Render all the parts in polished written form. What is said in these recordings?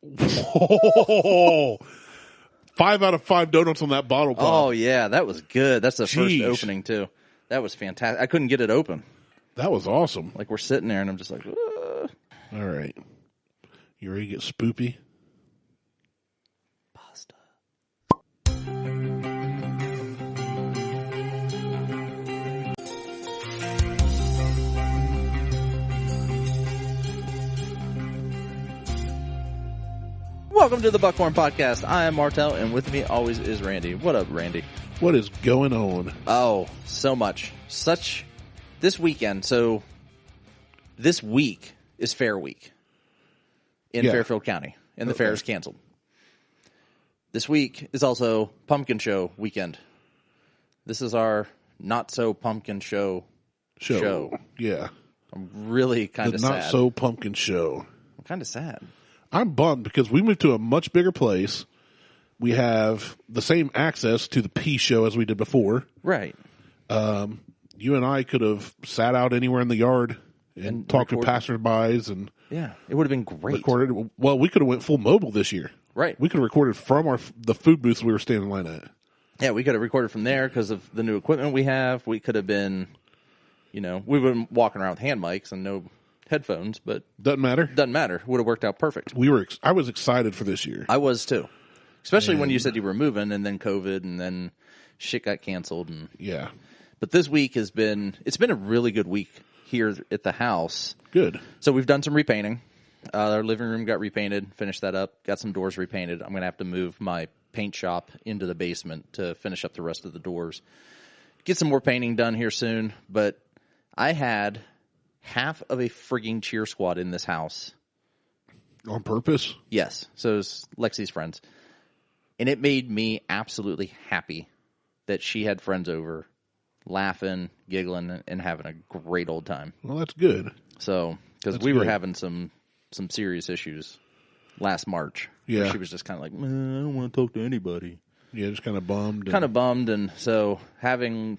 Whoa. 5 out of 5 donuts on that bottle pop. Oh, yeah, that was good. That's the first opening, too. That was fantastic. I couldn't get it open. That was awesome. Like, we're sitting there, and I'm just like, All right. You ready to get spoopy? Pasta. Welcome to the Buckhorn Podcast. I am Martel, and with me always is Randy. What up, Randy? What is going on? Oh, so much. This weekend, so this week is Fair Week in Fairfield County, and the fair is canceled. This week is also Pumpkin Show weekend. This is our not-so-pumpkin show. Yeah. I'm really kind of sad. The not-so-pumpkin show. I'm kind of sad. I'm bummed because we moved to a much bigger place. We have the same access to the P show as we did before. Right. You and I could have sat out anywhere in the yard and talked to passerbys and yeah, it would have been great. Recorded. Well, we could have went full mobile this year. Right. We could have recorded from the food booths we were standing in line at. Yeah, we could have recorded from there because of the new equipment we have. We could have been, we would have been walking around with hand mics and no headphones, but doesn't matter. Would have worked out perfect. I was excited for this year. I was too, especially when you said you were moving, and then COVID, and then shit got canceled. And yeah, but this week it's been a really good week here at the house. Good. So we've done some repainting. Our living room got repainted. Finished that up. Got some doors repainted. I'm going to have to move my paint shop into the basement to finish up the rest of the doors. Get some more painting done here soon. But I had half of a frigging cheer squad in this house. On purpose? Yes. So it was Lexi's friends. And it made me absolutely happy that she had friends over, laughing, giggling, and having a great old time. Well, that's good. So, because we were having some serious issues last March. Yeah. She was just kind of like, man, I don't want to talk to anybody. Yeah, just kind of bummed. And so having,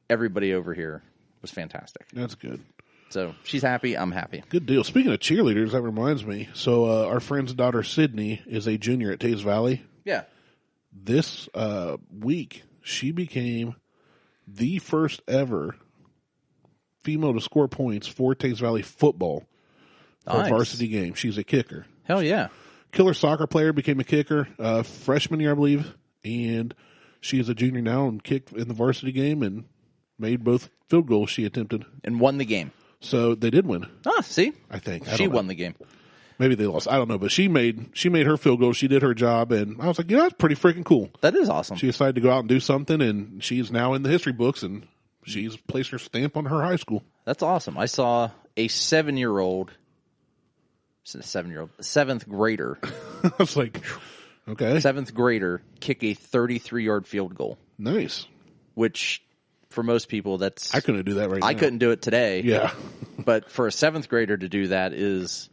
everybody over here was fantastic. That's good. So she's happy. I'm happy. Good deal. Speaking of cheerleaders, that reminds me. So our friend's daughter, Sydney, is a junior at Tays Valley. Yeah. This week, she became the first ever female to score points for Tays Valley football for a varsity game. She's a kicker. Hell yeah. Killer soccer player, became a kicker freshman year, I believe. And she is a junior now and kicked in the varsity game and made both field goals she attempted. And won the game. So they did win. Ah, see? I think. She won the game. Maybe they lost. I don't know. But she made her field goal. She did her job. And I was like, that's pretty freaking cool. That is awesome. She decided to go out and do something. And she's now in the history books. And she's placed her stamp on her high school. That's awesome. I saw a 7-year-old, seventh grader. I was like, okay. 7th grader kick a 33-yard field goal. Nice. Which, for most people, that's... I couldn't do that right now. I couldn't do it today. Yeah. But for a 7th grader to do that it's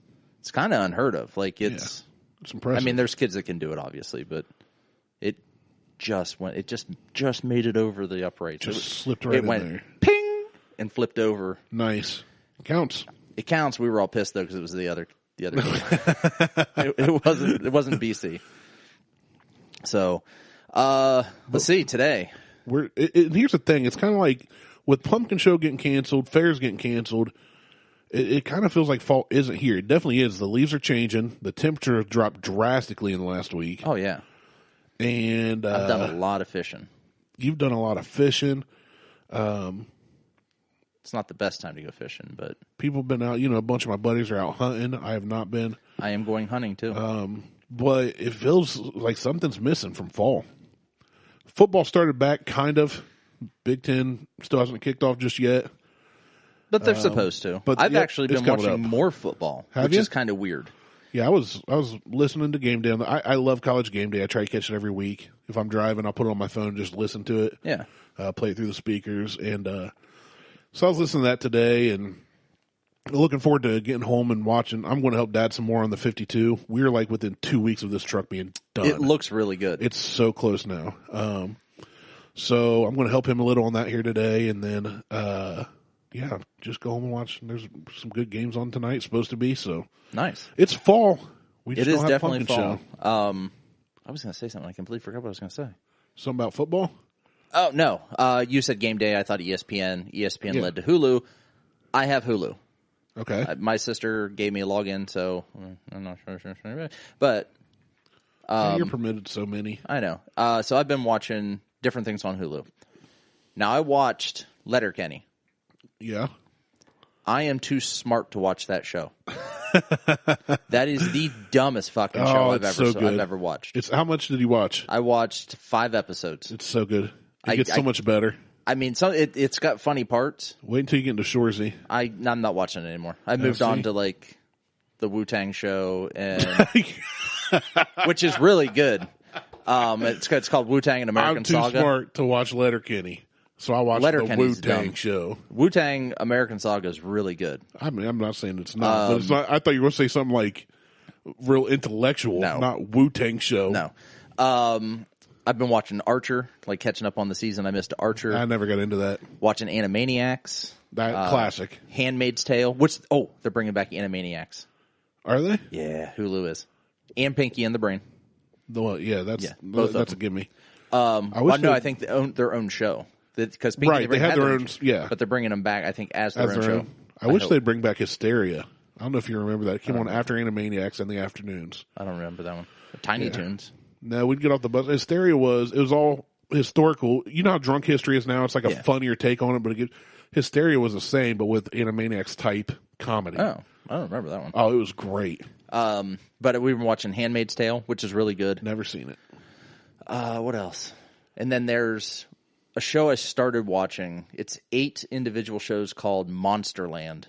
kind of unheard of. It's impressive. I mean, there's kids that can do it, obviously, but it just made it over the upright. Slipped right in there. It went ping and flipped over. Nice. Counts. It counts. We were all pissed though because it was the other game. it wasn't BC. So let's see today. Here's the thing. It's kind of like with Pumpkin Show getting canceled, fairs getting canceled. It kind of feels like fall isn't here. It definitely is. The leaves are changing. The temperature has dropped drastically in the last week. Oh yeah. And I've done a lot of fishing. You've done a lot of fishing. It's not the best time to go fishing, but people have been out. A bunch of my buddies are out hunting. I have not been. I am going hunting too. But it feels like something's missing from fall. Football started back, kind of. Big Ten still hasn't kicked off just yet. But they're supposed to. But I've actually been watching more football, which is kind of weird. Yeah, I was listening to Game Day. I love College Game Day. I try to catch it every week. If I'm driving, I'll put it on my phone and just listen to it. Yeah. Play it through the speakers. And so I was listening to that today and looking forward to getting home and watching. I'm going to help Dad some more on the 52. We're within 2 weeks of this truck being done. It looks really good. It's so close now. So I'm going to help him a little on that here today. And then, just go home and watch. There's some good games on tonight, supposed to be. So nice. It's fall. We It just is don't have definitely Pumpkin fall. Show. I was going to say something. I completely forgot what I was going to say. Something about football? Oh, no. You said game day. I thought ESPN. ESPN Yeah. led to Hulu. I have Hulu. Okay. My sister gave me a login, so I'm not sure. But You're permitted so many. I know. So I've been watching different things on Hulu. Now, I watched Letterkenny. Yeah. I am too smart to watch that show. That is the dumbest fucking show I've ever watched. It's how much did you watch? I watched 5 episodes. It's so good. It gets so much better. I mean, it's got funny parts. Wait until you get into Shoresy. I'm not watching it anymore. I moved on to like the Wu-Tang show, and which is really good. It's called Wu-Tang and American Saga. I'm too smart to watch Letterkenny, so I watched the Wu-Tang show. Wu-Tang American Saga is really good. I mean, I'm not saying it's not, but it's not. I thought you were going to say something like real intellectual, not Wu-Tang show. No. I've been watching Archer, like catching up on the season. I missed Archer. I never got into that. Watching Animaniacs. That classic. Handmaid's Tale. They're bringing back Animaniacs. Are they? Yeah, Hulu is. And Pinky and the Brain. That's a gimme. I think they own their own show. Because Pinky and the Brain they had their own, but they're bringing them back, I think, as their own show. I wish they'd bring back Hysteria. I don't know if you remember that. It came on after Animaniacs in the afternoons. I don't remember that one. Tiny Toons. No, we'd get off the bus. Hysteria was all historical. You know how Drunk History is now? It's like a funnier take on it, but Hysteria was the same, but with Animaniacs type comedy. Oh, I don't remember that one. Oh, it was great. But we were watching Handmaid's Tale, which is really good. Never seen it. What else? And then there's a show I started watching. It's 8 individual shows called Monsterland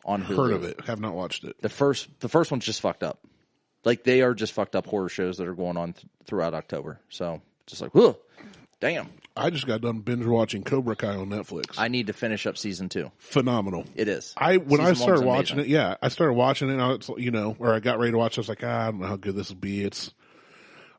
on Hulu. Heard of it. Have not watched it. The first one's just fucked up. Like, they are just fucked up horror shows that are going on throughout October. So, just like, whoa, damn. I just got done binge watching Cobra Kai on Netflix. I need to finish up season 2. Phenomenal. It is. When I started watching it, I started watching it, or I got ready to watch it, I was like, I don't know how good this will be. It's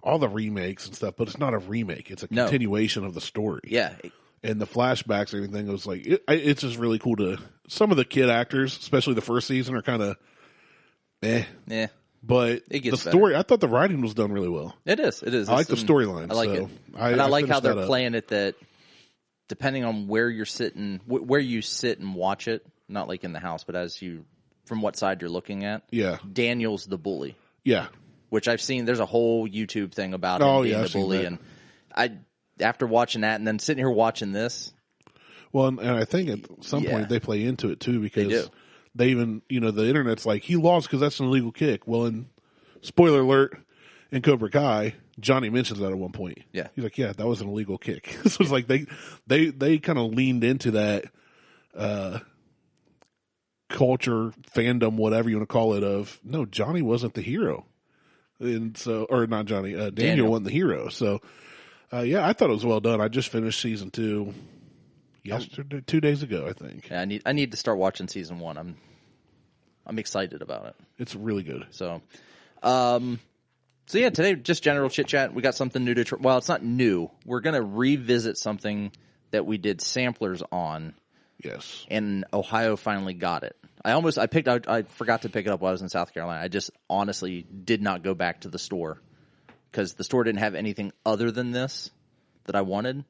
all the remakes and stuff, but it's not a remake. It's a continuation of the story. Yeah. And the flashbacks and everything, it was like, it's just really cool to, some of the kid actors, especially the first season, are kind of, Yeah. But the story, better. I thought the writing was done really well. It is. I like the storyline. I like it. I like how they're playing it that depending on where you're sitting, where you sit and watch it, not like in the house, but from what side you're looking at. Yeah. Daniel's the bully. Yeah. Which I've seen, there's a whole YouTube thing about him being the bully. And after watching that and then sitting here watching this. Well, and I think at some point they play into it too because. They do. They even, the internet's like, he lost because that's an illegal kick. Well, in spoiler alert, in Cobra Kai, Johnny mentions that at one point. Yeah. He's like, yeah, that was an illegal kick. So it's like they kind of leaned into that culture, fandom, whatever you want to call it, of, no, Johnny wasn't the hero. And so, or not Johnny, Daniel wasn't the hero. So, I thought it was well done. I just finished season 2. Yesterday, 2 days ago, I think. Yeah, I need to start watching season 1. I'm excited about it. It's really good. So today just general chit chat. We got something new to. Well, it's not new. We're gonna revisit something that we did samplers on. Yes. And Ohio finally got it. I forgot to pick it up while I was in South Carolina. I just honestly did not go back to the store because the store didn't have anything other than this that I wanted.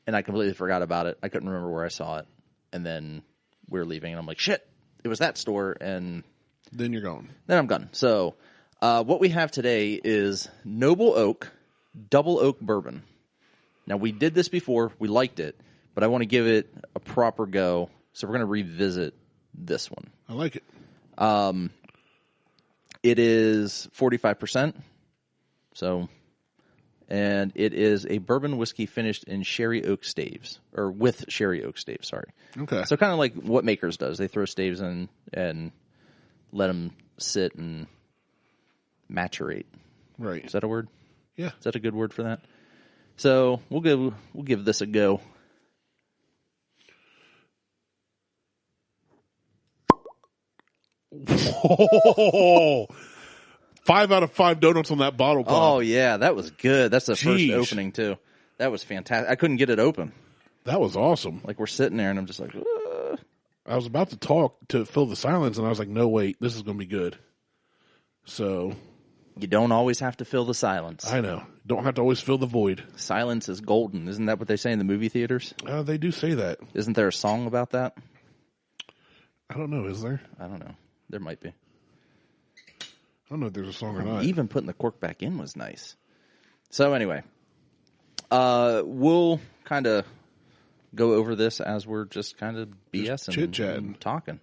And I completely forgot about it. I couldn't remember where I saw it. And then we were leaving, and I'm like, shit, it was that store. And then you're gone. Then I'm gone. So what we have today is Noble Oak Double Oak Bourbon. Now, we did this before. We liked it. But I want to give it a proper go. So we're going to revisit this one. I like it. It is 45%. So... And it is a bourbon whiskey finished in sherry oak staves, or with sherry oak staves, sorry. Okay. So kind of like what Makers does. They throw staves in and let them sit and maturate. Right. Is that a word? Yeah. Is that a good word for that? So we'll give this a go. Whoa. 5 out of 5 donuts on that bottle pop. Oh, yeah. That was good. That's the first opening, too. That was fantastic. I couldn't get it open. That was awesome. Like, we're sitting there, and I'm just like, I was about to talk to fill the silence, and I was like, no, wait. This is going to be good. So you don't always have to fill the silence. I know. Don't have to always fill the void. Silence is golden. Isn't that what they say in the movie theaters? They do say that. Isn't there a song about that? I don't know. Is there? I don't know. There might be. I don't know if there's a song or not. Even putting the cork back in was nice. So anyway, we'll kind of go over this as we're just kind of BSing, chit-chatting, talking.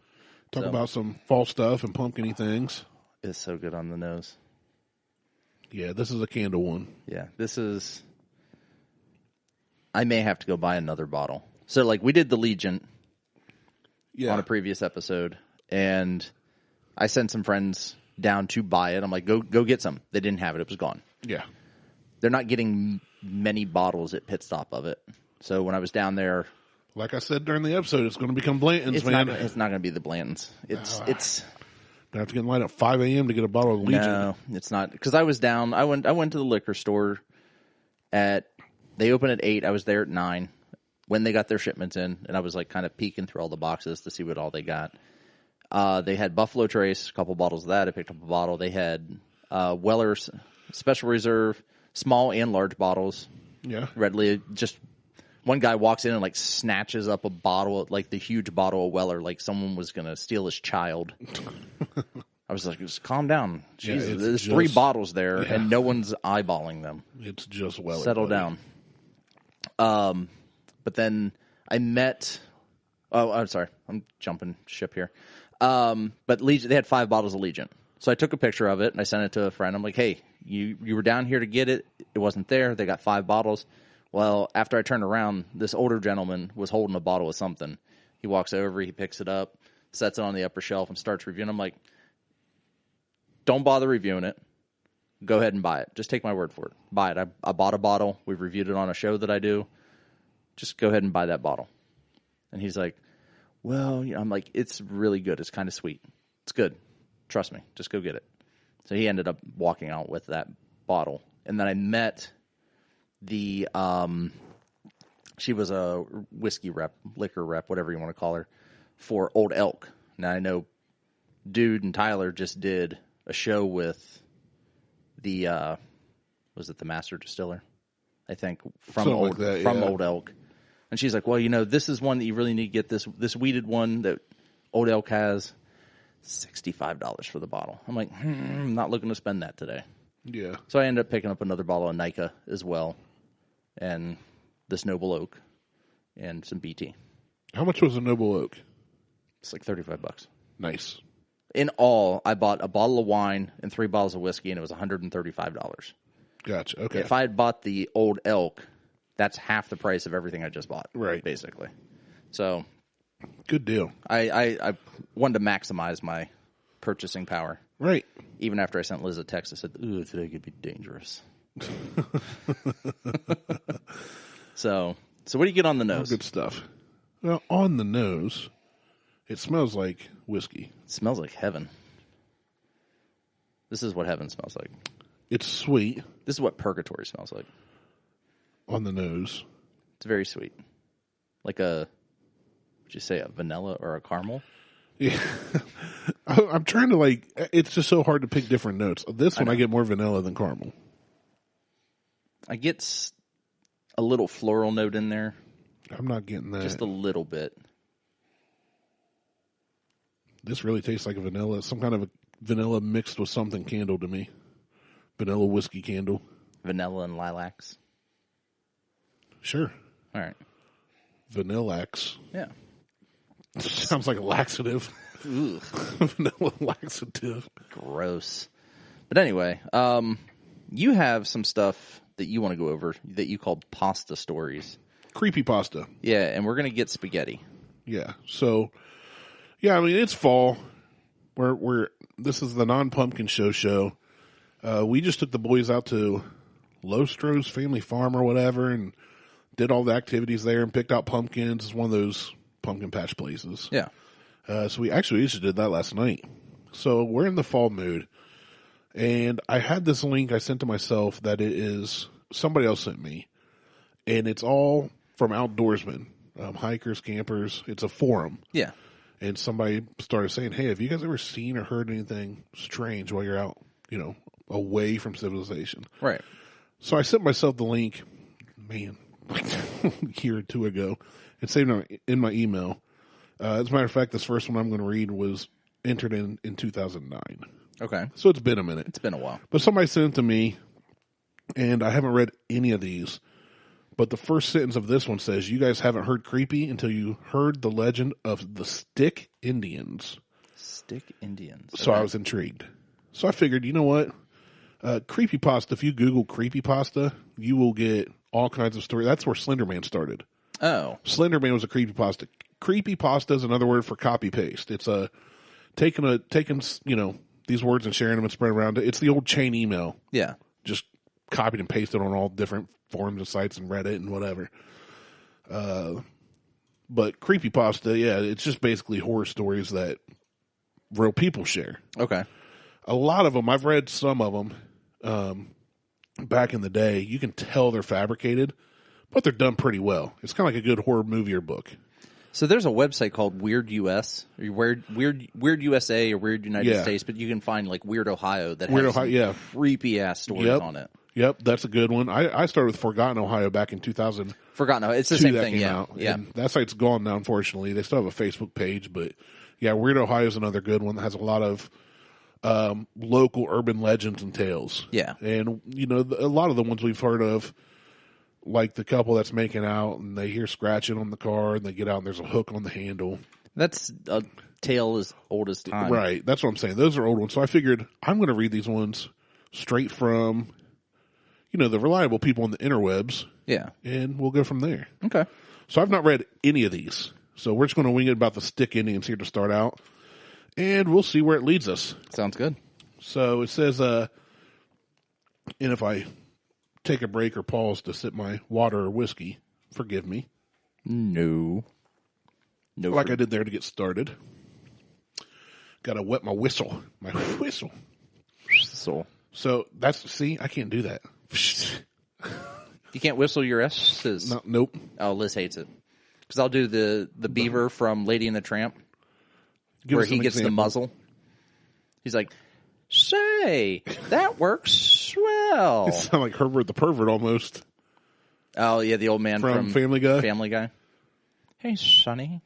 Talk about some fall stuff and pumpkin-y things. It's so good on the nose. Yeah, this is a candle one. Yeah, this is... I may have to go buy another bottle. So, like, we did the Legion on a previous episode, and I sent some friends down to buy it. I'm like, go get some. They didn't have it. It was gone. Yeah. They're not getting many bottles at pit stop of it. So when I was down there... Like I said during the episode, it's going to become Blanton's, man. It's not going to be the Blantons. It's I have to get in line at 5 a.m. to get a bottle of Legion. No, it's not. Because I was down. I went to the liquor store they open at 8. I was there at 9 when they got their shipments in. And I was like kind of peeking through all the boxes to see what all they got. They had Buffalo Trace, a couple bottles of that. I picked up a bottle. They had Weller's Special Reserve, small and large bottles. Yeah. Readily. Just one guy walks in and like snatches up a bottle, like the huge bottle of Weller, like someone was going to steal his child. I was like, just calm down. Jesus, there's 3 bottles there and no one's eyeballing them. It's just Weller. Settle down. But then I met, I'm sorry, I'm jumping ship here. But Legion, they had 5 bottles of Legion. So I took a picture of it and I sent it to a friend. I'm like, hey, you were down here to get it. It wasn't there. They got 5 bottles. Well, after I turned around, this older gentleman was holding a bottle of something. He walks over, he picks it up, sets it on the upper shelf, and starts reviewing. I'm like, don't bother reviewing it. Go ahead and buy it. Just take my word for it. Buy it. I bought a bottle. We've reviewed it on a show that I do. Just go ahead and buy that bottle. And he's like, well, I'm like, it's really good. It's kind of sweet. It's good. Trust me. Just go get it. So he ended up walking out with that bottle. And then I met... she was a whiskey rep, liquor rep, whatever you want to call her, for Old Elk. Now I know Dude and Tyler just did a show with was it the Master Distiller? I think from Old Elk. And she's like, well, this is one that you really need to get, this weeded one that Old Elk has, $65 for the bottle. I'm like, I'm not looking to spend that today. Yeah. So I ended up picking up another bottle of Nika as well. And this Noble Oak and some BT. How much was a Noble Oak? It's like $35. Nice. In all, I bought a bottle of wine and 3 bottles of whiskey, and it was $135. Gotcha. Okay. If I had bought the Old Elk, that's half the price of everything I just bought. Right. Basically. So. Good deal. I wanted to maximize my purchasing power. Right. Even after I sent Liz a text, I said, ooh, today could be dangerous. So what do you get on the nose? Good stuff. Well, on the nose, it smells like whiskey. It smells like heaven. This is what heaven smells like. It's sweet. This is what purgatory smells like. On the nose. It's very sweet. Like would you say a vanilla or a caramel? Yeah. I'm trying to it's just so hard to pick different notes. This one I get more vanilla than caramel. I get a little floral note in there. I'm not getting that. Just a little bit. This really tastes like a vanilla. Some kind of a vanilla mixed with something candle to me. Vanilla whiskey candle. Vanilla and lilacs. Sure. All right. Vanillax. Yeah. Sounds like a laxative. Vanilla laxative. Gross. But anyway, you have some stuff that you want to go over that you called pasta stories. Creepy pasta. Yeah, and we're going to get spaghetti. Yeah. So, I mean, it's fall. This is the non-pumpkin show. We just took the boys out to Lostro's Family Farm or whatever and did all the activities there and picked out pumpkins. It's one of those pumpkin patch places. Yeah. So we just did that last night. So we're in the fall mood. And I had this link I sent to myself that it is somebody else sent me. And it's all from outdoorsmen, hikers, campers. It's a forum. Yeah. And somebody started saying, hey, have you guys ever seen or heard anything strange while you're out away from civilization. Right. So I sent myself the link, man, like a year or two ago, and saved it in my email. As a matter of fact, this first one I'm going to read was entered in 2009. Okay. So it's been a minute. It's been a while. But somebody sent it to me, and I haven't read any of these. But the first sentence of this one says, "You guys haven't heard creepy until you heard the legend of the Stick Indians." Stick Indians. So I was intrigued. So I figured, you know what? Creepypasta, if you Google creepypasta, you will get all kinds of stories. That's where Slender Man started. Oh. Slender Man was a creepypasta. Creepypasta is another word for copy paste. It's taking these words and sharing them and spreading around. It's the old chain email. Yeah. Just copied and pasted on all different forums and sites and Reddit and whatever. But creepypasta, yeah, it's just basically horror stories that real people share. Okay. A lot of them, I've read some of them back in the day. You can tell they're fabricated, but they're done pretty well. It's kind of like a good horror movie or book. So there's a website called Weird US, or Weird USA, or Weird United States, but you can find like Weird Ohio that has creepy ass stories on it. Yep, that's a good one. I started with Forgotten Ohio back in 2000. Forgotten Ohio, it's the same thing, yeah. And that site's gone now, unfortunately. They still have a Facebook page, but yeah, Weird Ohio is another good one that has a lot of local urban legends and tales. Yeah. And, a lot of the ones we've heard of, like the couple that's making out and they hear scratching on the car and they get out and there's a hook on the handle. That's a tale as old as time. Right. That's what I'm saying. Those are old ones. So I figured I'm going to read these ones straight from, the reliable people on the interwebs. Yeah. And we'll go from there. Okay. So I've not read any of these. So we're just going to wing it about the Stick Indians here to start out. And we'll see where it leads us. Sounds good. So it says, and if I take a break or pause to sip my water or whiskey, forgive me. No. Like I did there to get started. Got to wet my whistle. My whistle. So I can't do that. You can't whistle your S's? No, nope. Oh, Liz hates it. Because I'll do the beaver from Lady and the Tramp. Where he gets the muzzle. He's like, "Say, that works well." It sounds like Herbert the Pervert almost. Oh, yeah, the old man from Family Guy. Family Guy. Hey, Sonny.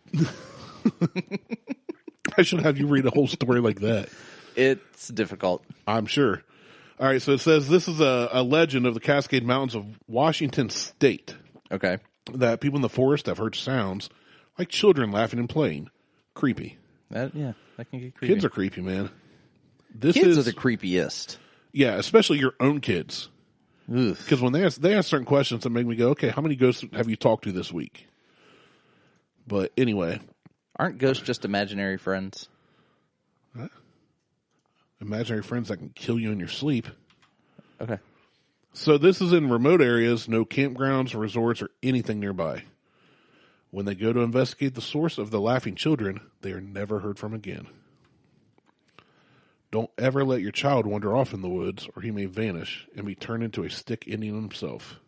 I should have you read a whole story like that. It's difficult. I'm sure. All right, so it says this is a legend of the Cascade Mountains of Washington State. Okay. That people in the forest have heard sounds like children laughing and playing. Creepy. That can get creepy. Kids are creepy, man. Kids are the creepiest. Yeah, especially your own kids. Because when they ask certain questions that make me go, okay, how many ghosts have you talked to this week? But anyway. Aren't ghosts just imaginary friends? Huh? Imaginary friends that can kill you in your sleep. Okay. So this is in remote areas, no campgrounds, resorts, or anything nearby. When they go to investigate the source of the laughing children, they are never heard from again. Don't ever let your child wander off in the woods, or he may vanish and be turned into a Stick Indian himself.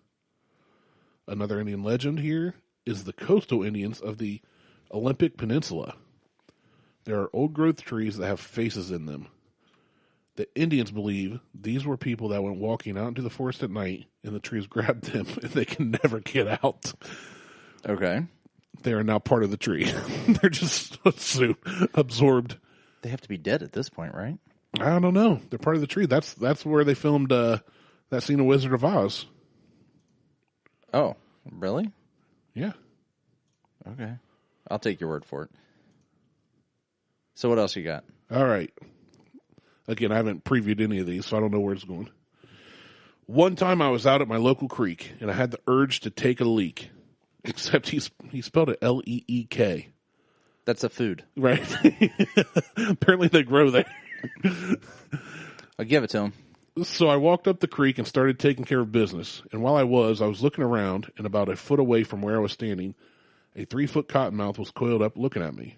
Another Indian legend here is the coastal Indians of the Olympic Peninsula. There are old-growth trees that have faces in them. The Indians believe these were people that went walking out into the forest at night, and the trees grabbed them, and they can never get out. Okay. They are now part of the tree. They're just absorbed. They have to be dead at this point, right? I don't know. They're part of the tree. That's where they filmed that scene of Wizard of Oz. Oh, really? Yeah. Okay. I'll take your word for it. So what else you got? All right. Again, I haven't previewed any of these, so I don't know where it's going. One time I was out at my local creek, and I had the urge to take a leak. Except he spelled it Leek. That's a food. Right. Apparently they grow there. I'll give it to him. So I walked up the creek and started taking care of business. And while I was looking around, and about a foot away from where I was standing, a 3-foot cottonmouth was coiled up looking at me.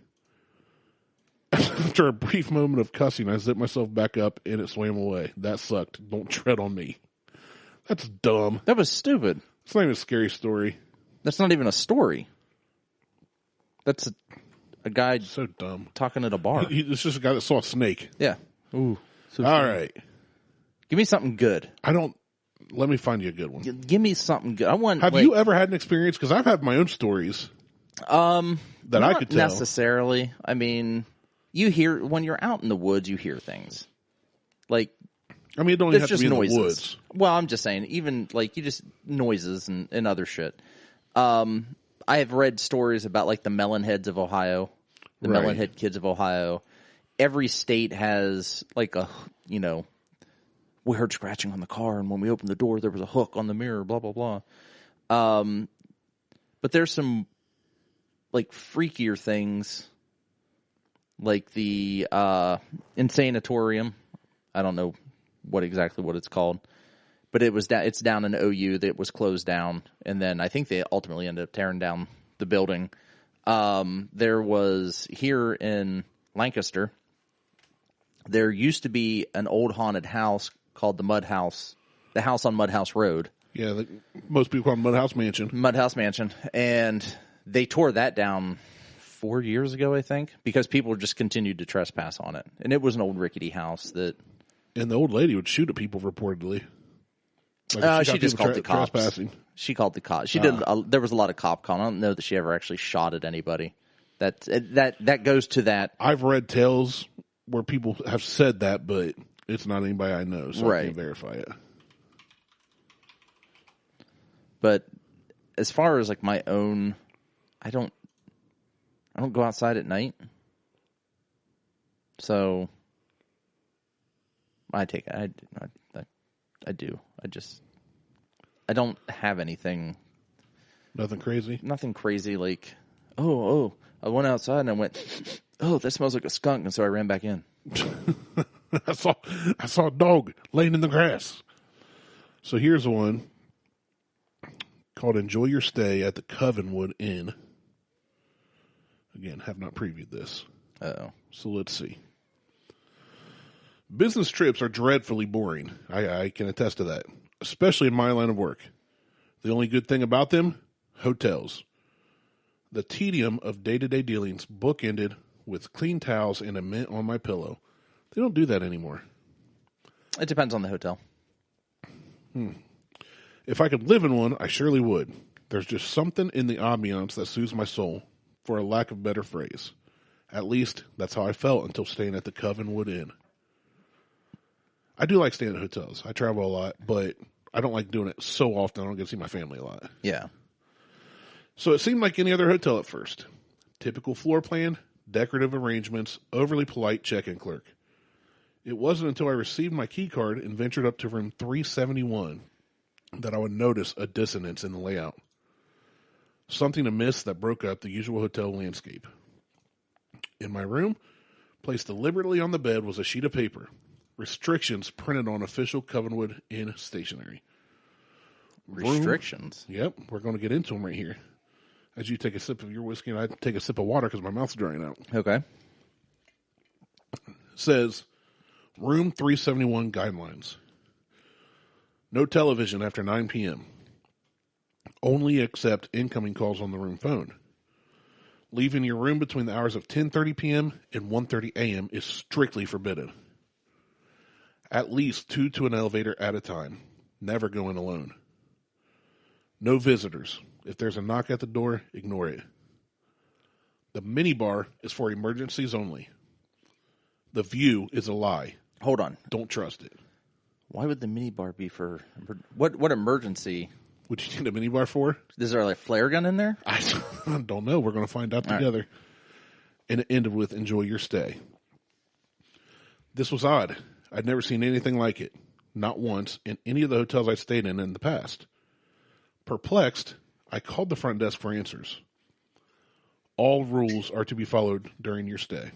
After a brief moment of cussing, I zipped myself back up and it swam away. That sucked. Don't tread on me. That's dumb. That was stupid. It's not even a scary story. That's not even a story. That's a guy so dumb talking at a bar. It's just a guy that saw a snake. Yeah. Ooh. So all right. Give me something good. Let me find you a good one. Give me something good. Have you ever had an experience? Because I've had my own stories. That I could tell. Not necessarily. I mean, you hear when you're out in the woods, you hear things. Like, I mean, it don't even have to be noises. In the woods. Well, I'm just saying, even like you just noises and other shit. I have read stories about like the Melonheads of Ohio, the Melonhead kids of Ohio. Every state has like we heard scratching on the car, and when we opened the door, there was a hook on the mirror. Blah blah blah. But there's some like freakier things, like the Insanatorium. I don't know what it's called, but it's down in OU that was closed down, and then I think they ultimately ended up tearing down the building. There was here in Lancaster, there used to be an old haunted house called the Mud House, the house on Mud House Road. Yeah, most people call it Mud House Mansion. Mud House Mansion, and they tore that down 4 years ago, I think, because people just continued to trespass on it, and it was an old rickety house that. And the old lady would shoot at people reportedly. She just called the cops. Trespassing. She called the cops. She did. There was a lot of cop calling. I don't know that she ever actually shot at anybody. That goes to that. I've read tales where people have said that, but it's not anybody I know, so I can't verify it. But as far as like my own, I don't go outside at night, so. I take it. I do. I don't have anything. Nothing crazy? Nothing crazy like, I went outside and I went, that smells like a skunk, and so I ran back in. I saw a dog laying in the grass. So here's one called Enjoy Your Stay at the Covenwood Inn. Again, have not previewed this. Uh-oh. So let's see. Business trips are dreadfully boring. I can attest to that, especially in my line of work. The only good thing about them, hotels. The tedium of day-to-day dealings bookended with clean towels and a mint on my pillow. They don't do that anymore. It depends on the hotel. If I could live in one, I surely would. There's just something in the ambiance that soothes my soul, for a lack of better phrase. At least, that's how I felt until staying at the Covenwood Inn. I do like staying at hotels. I travel a lot, but I don't like doing it so often I don't get to see my family a lot. Yeah. So it seemed like any other hotel at first. Typical floor plan, decorative arrangements, overly polite check-in clerk. It wasn't until I received my key card and ventured up to room 371 that I would notice a dissonance in the layout. Something amiss that broke up the usual hotel landscape. In my room, placed deliberately on the bed, was a sheet of paper. Restrictions printed on official Covenwood Inn stationery. Restrictions? Yep, we're going to get into them right here. As you take a sip of your whiskey and I take a sip of water because my mouth's drying out. Okay. It says, Room 371 guidelines. No television after 9 p.m. Only accept incoming calls on the room phone. Leaving your room between the hours of 10:30 p.m. and 1:30 a.m. is strictly forbidden. At least 2 to an elevator at a time. Never go in alone. No visitors. If there's a knock at the door, ignore it. The minibar is for emergencies only. The view is a lie. Hold on. Don't trust it. Why would the minibar be for... What emergency? Would you need a minibar for? Is there like a flare gun in there? I don't know. We're going to find out together. Right. And it ended with enjoy your stay. This was odd. I'd never seen anything like it. Not once in any of the hotels I stayed in the past. Perplexed, I called the front desk for answers. All rules are to be followed during your stay.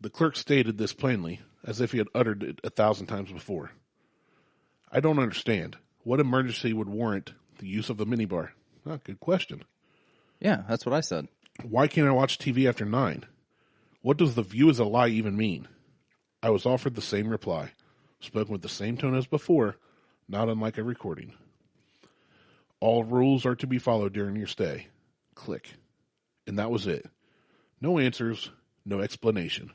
The clerk stated this plainly, as if he had uttered it 1,000 times before. I don't understand. What emergency would warrant the use of a minibar? Oh, good question. Yeah, that's what I said. Why can't I watch TV after 9? What does the view is a lie even mean? I was offered the same reply, spoken with the same tone as before, not unlike a recording. All rules are to be followed during your stay. Click. And that was it. No answers, no explanation.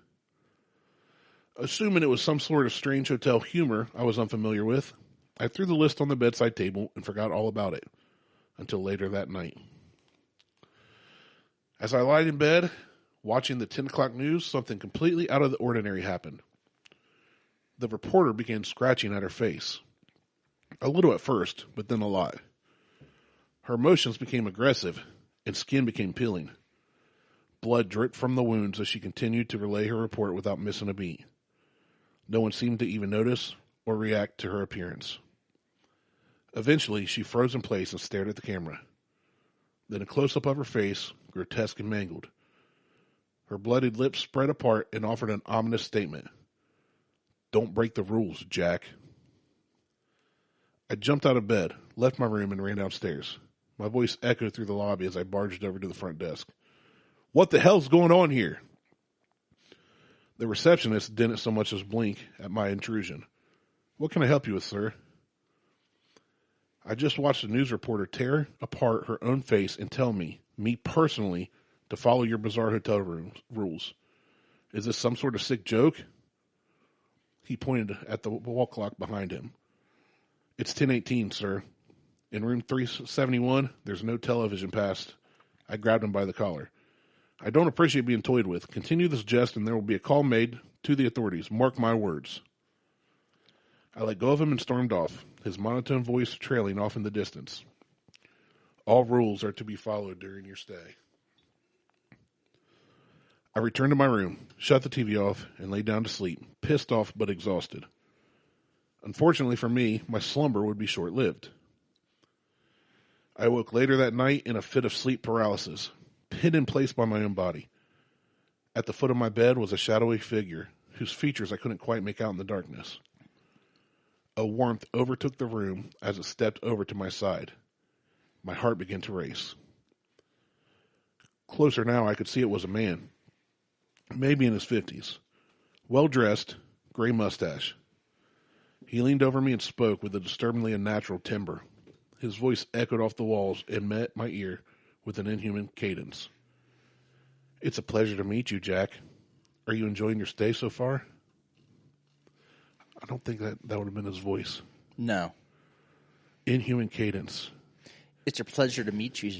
Assuming it was some sort of strange hotel humor I was unfamiliar with, I threw the list on the bedside table and forgot all about it until later that night. As I lied in bed, watching the 10 o'clock news, something completely out of the ordinary happened. The reporter began scratching at her face. A little at first, but then a lot. Her emotions became aggressive, and skin became peeling. Blood dripped from the wounds as she continued to relay her report without missing a beat. No one seemed to even notice or react to her appearance. Eventually, she froze in place and stared at the camera. Then a close-up of her face, grotesque and mangled. Her bloodied lips spread apart and offered an ominous statement. "Don't break the rules, Jack." I jumped out of bed, left my room, and ran downstairs. My voice echoed through the lobby as I barged over to the front desk. "What the hell's going on here?" The receptionist didn't so much as blink at my intrusion. "What can I help you with, sir?" I just watched a news reporter tear apart her own face and tell me personally, to follow your bizarre hotel rules. Is this some sort of sick joke? He pointed at the wall clock behind him. "It's 10:18, sir. In room 371, there's no television past." I grabbed him by the collar. "I don't appreciate being toyed with. Continue this jest and there will be a call made to the authorities. Mark my words." I let go of him and stormed off, his monotone voice trailing off in the distance. "All rules are to be followed during your stay." I returned to my room, shut the TV off, and lay down to sleep, pissed off but exhausted. Unfortunately for me, my slumber would be short-lived. I woke later that night in a fit of sleep paralysis, pinned in place by my own body. At the foot of my bed was a shadowy figure, whose features I couldn't quite make out in the darkness. A warmth overtook the room as it stepped over to my side. My heart began to race. Closer now, I could see it was a man, maybe in his 50s, well-dressed, gray mustache. He leaned over me and spoke with a disturbingly unnatural timbre. His voice echoed off the walls and met my ear with an inhuman cadence. "It's a pleasure to meet you, Jack. Are you enjoying your stay so far?" I don't think that would have been his voice. No. Inhuman cadence. "It's a pleasure to meet you,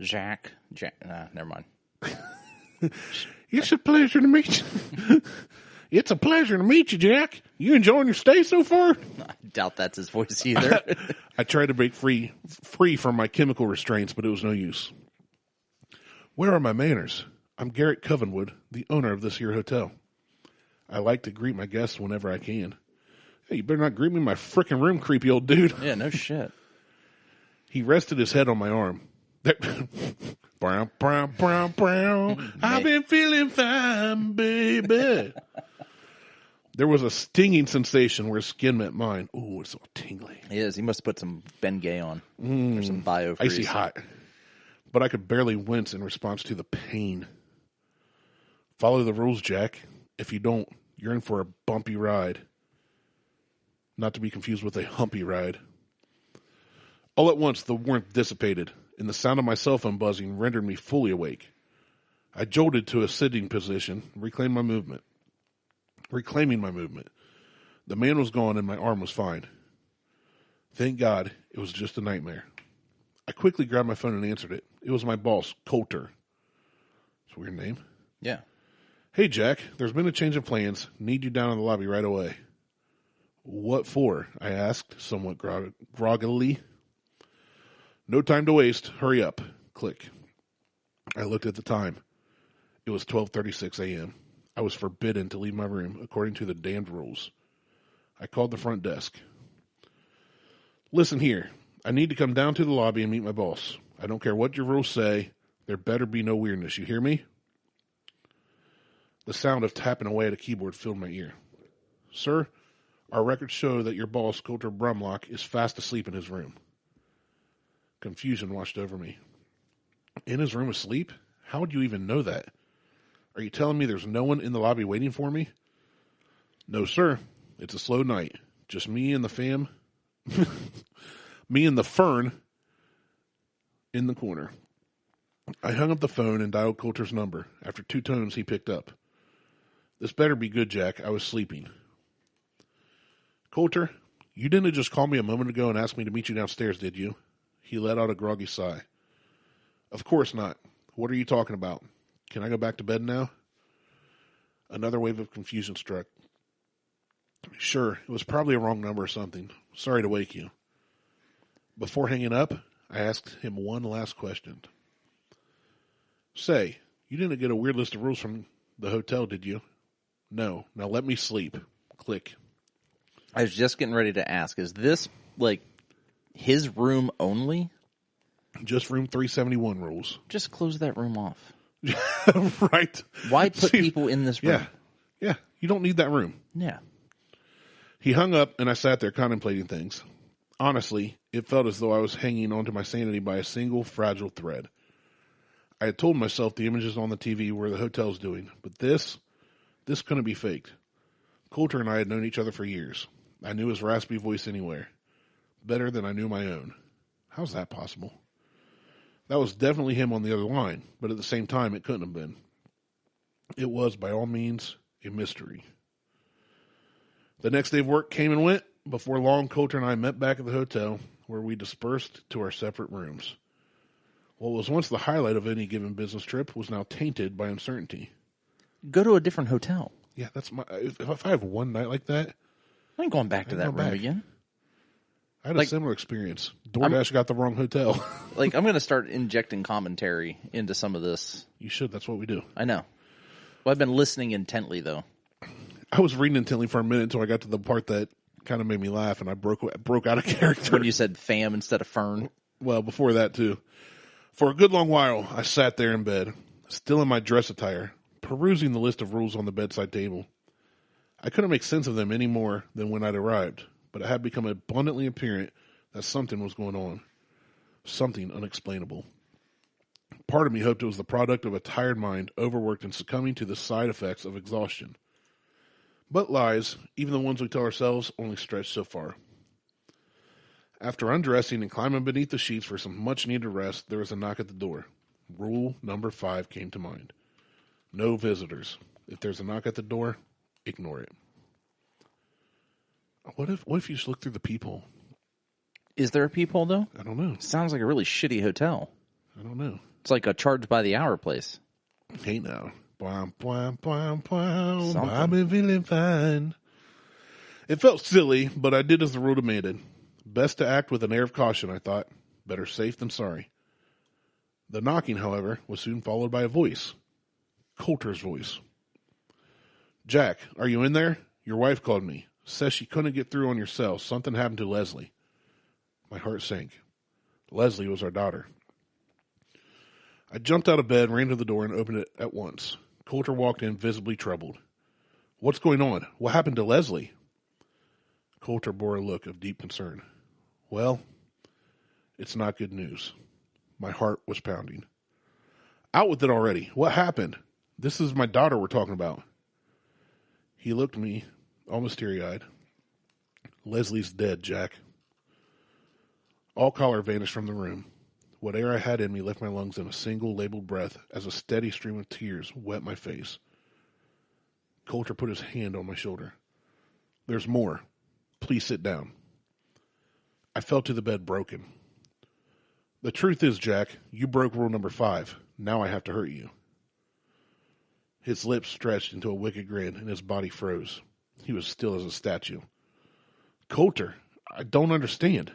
Jack." Never mind. "It's a pleasure to meet you." "It's a pleasure to meet you, Jack. You enjoying your stay so far?" I doubt that's his voice either. I tried to break free from my chemical restraints, but it was no use. "Where are my manners? I'm Garrett Covenwood, the owner of this here hotel. I like to greet my guests whenever I can." "Hey, you better not greet me in my frickin' room, creepy old dude." Yeah, no shit. He rested his head on my arm. Brown, brown, brown, brown. I've been feeling fine, baby. There was a stinging sensation where his skin met mine. Ooh, it's all tingly. He is. He must have put some Bengay on. Or some BioFreeze. Icy hot. But I could barely wince in response to the pain. "Follow the rules, Jack. If you don't, you're in for a bumpy ride." Not to be confused with a humpy ride. All at once, the warmth dissipated, and the sound of my cell phone buzzing rendered me fully awake. I jolted to a sitting position, reclaiming my movement. The man was gone and my arm was fine. Thank God it was just a nightmare. I quickly grabbed my phone and answered it. It was my boss, Coulter. It's a weird name. Yeah. "Hey, Jack, there's been a change of plans. Need you down in the lobby right away." "What for?" I asked, somewhat groggily. "No time to waste. Hurry up." Click. I looked at the time. It was 12:36 a.m. I was forbidden to leave my room, according to the damned rules. I called the front desk. "Listen here. I need to come down to the lobby and meet my boss. I don't care what your rules say. There better be no weirdness. You hear me?" The sound of tapping away at a keyboard filled my ear. "Sir, our records show that your boss, Coulter Brumlock, is fast asleep in his room." Confusion washed over me. In his room asleep? How would you even know that? Are you telling me there's no one in the lobby waiting for me? "No, sir. It's a slow night. Just me and the fam. Me and the fern in the corner." I hung up the phone and dialed Coulter's number. After 2 tones, he picked up. This better be good, Jack. I was sleeping. Coulter, you didn't just call me a moment ago and ask me to meet you downstairs, did you? He let out a groggy sigh. Of course not. What are you talking about? Can I go back to bed now? Another wave of confusion struck. Sure, it was probably a wrong number or something. Sorry to wake you. Before hanging up, I asked him one last question. Say, you didn't get a weird list of rules from the hotel, did you? No. Now let me sleep. Click. I was just getting ready to ask, is this, like, his room only? Just room 371 rules. Just close that room off. Right. Why put people in this room? Yeah. You don't need that room. Yeah. He hung up, and I sat there contemplating things. Honestly, it felt as though I was hanging onto my sanity by a single fragile thread. I had told myself the images on the TV were the hotel's doing, but this couldn't be faked. Coulter and I had known each other for years. I knew his raspy voice anywhere. Better than I knew my own. How's that possible? That was definitely him on the other line, but at the same time, it couldn't have been. It was, by all means, a mystery. The next day of work came and went. Before long, Coulter and I met back at the hotel, where we dispersed to our separate rooms. What was once the highlight of any given business trip was now tainted by uncertainty. Go to a different hotel. Yeah, that's my. If I have one night like that, I ain't going back to that room again. I had a similar experience. DoorDash got the wrong hotel. I'm going to start injecting commentary into some of this. You should. That's what we do. I know. Well, I've been listening intently, though. I was reading intently for a minute until I got to the part that kind of made me laugh, and I broke out of character. When you said fam instead of fern? Well, before that, too. For a good long while, I sat there in bed, still in my dress attire, perusing the list of rules on the bedside table. I couldn't make sense of them any more than when I'd arrived, but it had become abundantly apparent that something was going on. Something unexplainable. Part of me hoped it was the product of a tired mind, overworked and succumbing to the side effects of exhaustion. But lies, even the ones we tell ourselves, only stretch so far. After undressing and climbing beneath the sheets for some much-needed rest, there was a knock at the door. Rule number 5 came to mind. No visitors. If there's a knock at the door, ignore it. What if you just look through the peephole? Is there a peephole, though? I don't know. Sounds like a really shitty hotel. I don't know. It's like a charge by the hour place. Hey now. I've been feeling fine. It felt silly, but I did as the rule demanded. Best to act with an air of caution, I thought. Better safe than sorry. The knocking, however, was soon followed by a voice. Coulter's voice. Jack, are you in there? Your wife called me. Says she couldn't get through on your cell. Something happened to Leslie. My heart sank. Leslie was our daughter. I jumped out of bed, ran to the door, and opened it at once. Coulter walked in, visibly troubled. What's going on? What happened to Leslie? Coulter bore a look of deep concern. Well, it's not good news. My heart was pounding. Out with it already. What happened? This is my daughter we're talking about. He looked at me, almost teary-eyed. Leslie's dead, Jack. All color vanished from the room. What air I had in me left my lungs in a single labeled breath as a steady stream of tears wet my face. Coulter put his hand on my shoulder. There's more. Please sit down. I fell to the bed broken. The truth is, Jack, you broke rule number 5. Now I have to hurt you. His lips stretched into a wicked grin and his body froze. He was still as a statue. Coulter, I don't understand.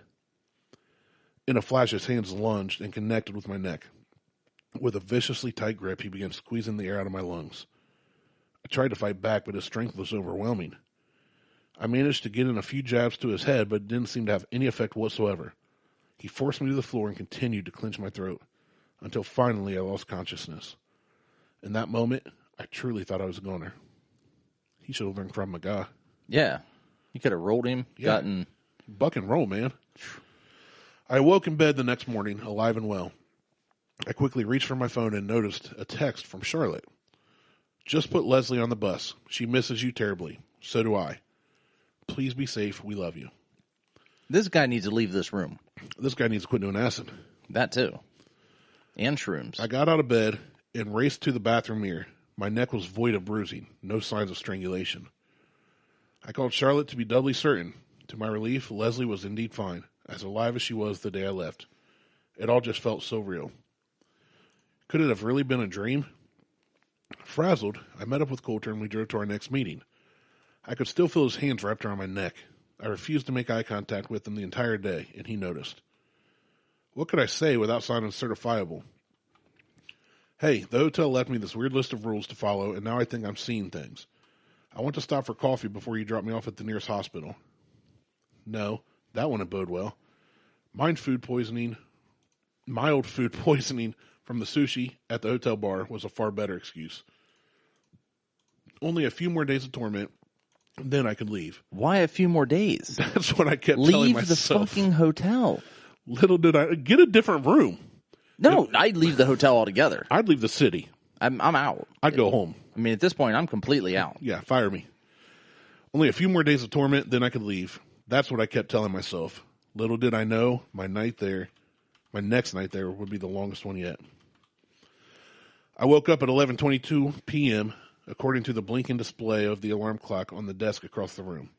In a flash, his hands lunged and connected with my neck. With a viciously tight grip, he began squeezing the air out of my lungs. I tried to fight back, but his strength was overwhelming. I managed to get in a few jabs to his head, but it didn't seem to have any effect whatsoever. He forced me to the floor and continued to clench my throat, until finally I lost consciousness. In that moment, I truly thought I was a goner. He should have learned from Maga. Yeah. You could have rolled him, gotten... Buck and roll, man. I awoke in bed the next morning, alive and well. I quickly reached for my phone and noticed a text from Charlotte. Just put Leslie on the bus. She misses you terribly. So do I. Please be safe. We love you. This guy needs to leave this room. This guy needs to quit doing acid. That too. And shrooms. I got out of bed and raced to the bathroom mirror. My neck was void of bruising, no signs of strangulation. I called Charlotte to be doubly certain. To my relief, Leslie was indeed fine, as alive as she was the day I left. It all just felt so real. Could it have really been a dream? Frazzled, I met up with Coulter and we drove to our next meeting. I could still feel his hands wrapped around my neck. I refused to make eye contact with him the entire day, and he noticed. What could I say without sounding certifiable? Hey, the hotel left me this weird list of rules to follow, and now I think I'm seeing things. I want to stop for coffee before you drop me off at the nearest hospital. No, that wouldn't bode well. Mild food poisoning from the sushi at the hotel bar was a far better excuse. Only a few more days of torment, then I could leave. Why a few more days? That's what I kept telling myself. Leave the fucking hotel. Little did I get a different room. No, I'd leave the hotel altogether. I'd leave the city. I'm out. I'd go home. I mean, at this point, I'm completely out. Yeah, fire me. Only a few more days of torment, then I could leave. That's what I kept telling myself. Little did I know, my next night there would be the longest one yet. I woke up at 11:22 p.m., according to the blinking display of the alarm clock on the desk across the room.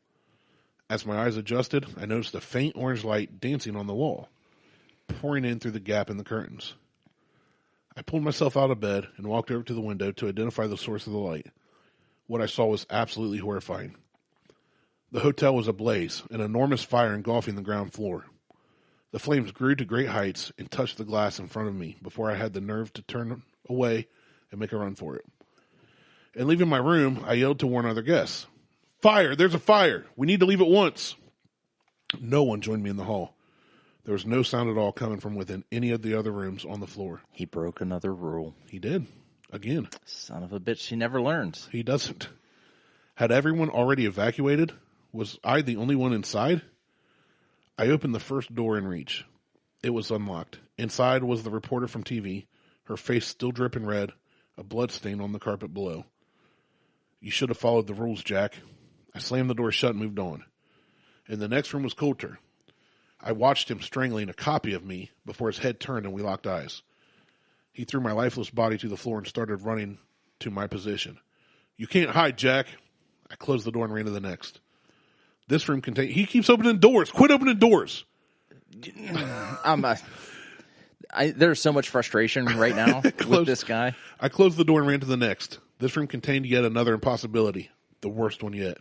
As my eyes adjusted, I noticed a faint orange light dancing on the wall, pouring in through the gap in the curtains. I pulled myself out of bed and walked over to the window to identify the source of the light. What I saw was absolutely horrifying. The hotel was ablaze, an enormous fire engulfing the ground floor. The flames grew to great heights and touched the glass in front of me before I had the nerve to turn away and make a run for it. And leaving my room, I yelled to warn other guests. Fire! There's a fire! We need to leave at once! No one joined me in the hall. There was no sound at all coming from within any of the other rooms on the floor. He broke another rule. He did. Again. Son of a bitch, he never learns. He doesn't. Had everyone already evacuated? Was I the only one inside? I opened the first door in reach. It was unlocked. Inside was the reporter from TV, her face still dripping red, a blood stain on the carpet below. You should have followed the rules, Jack. I slammed the door shut and moved on. In the next room was Coulter. I watched him strangling a copy of me before his head turned and we locked eyes. He threw my lifeless body to the floor and started running to my position. You can't hide, Jack. I closed the door and ran to the next. This room contained... He keeps opening doors. Quit opening doors. There's so much frustration right now with this guy. I closed the door and ran to the next. This room contained yet another impossibility. The worst one yet.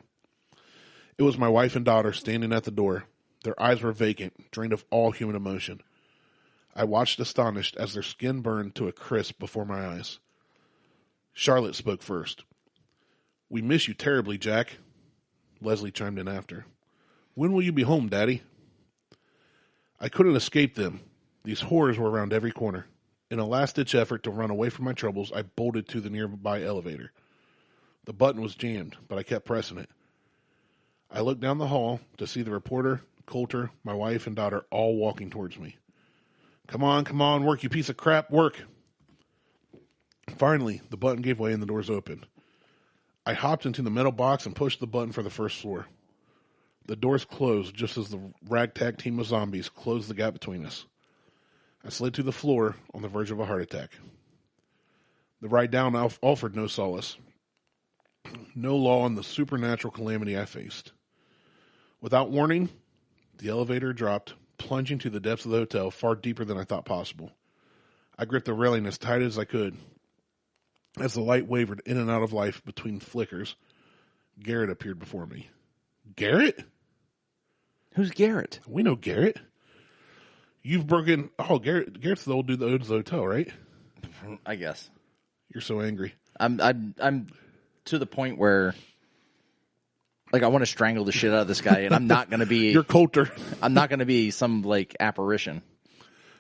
It was my wife and daughter standing at the door. Their eyes were vacant, drained of all human emotion. I watched astonished as their skin burned to a crisp before my eyes. Charlotte spoke first. We miss you terribly, Jack. Leslie chimed in after. When will you be home, Daddy? I couldn't escape them. These horrors were around every corner. In a last-ditch effort to run away from my troubles, I bolted to the nearby elevator. The button was jammed, but I kept pressing it. I looked down the hall to see the reporter, Coulter, my wife, and daughter all walking towards me. Come on, work, you piece of crap, work. Finally, the button gave way and the doors opened. I hopped into the metal box and pushed the button for the first floor. The doors closed just as the ragtag team of zombies closed the gap between us. I slid to the floor on the verge of a heart attack. The ride down offered no solace, no law on the supernatural calamity I faced. Without warning, the elevator dropped, plunging to the depths of the hotel, far deeper than I thought possible. I gripped the railing as tight as I could. As the light wavered in and out of life between flickers, Garrett appeared before me. Garrett? Who's Garrett? We know Garrett. You've broken... Oh, Garrett's the old dude that owns the hotel, right? I guess. You're so angry. I'm to the point where... Like, I want to strangle the shit out of this guy, and I'm not going to be... You're Coulter. I'm not going to be some, like, apparition.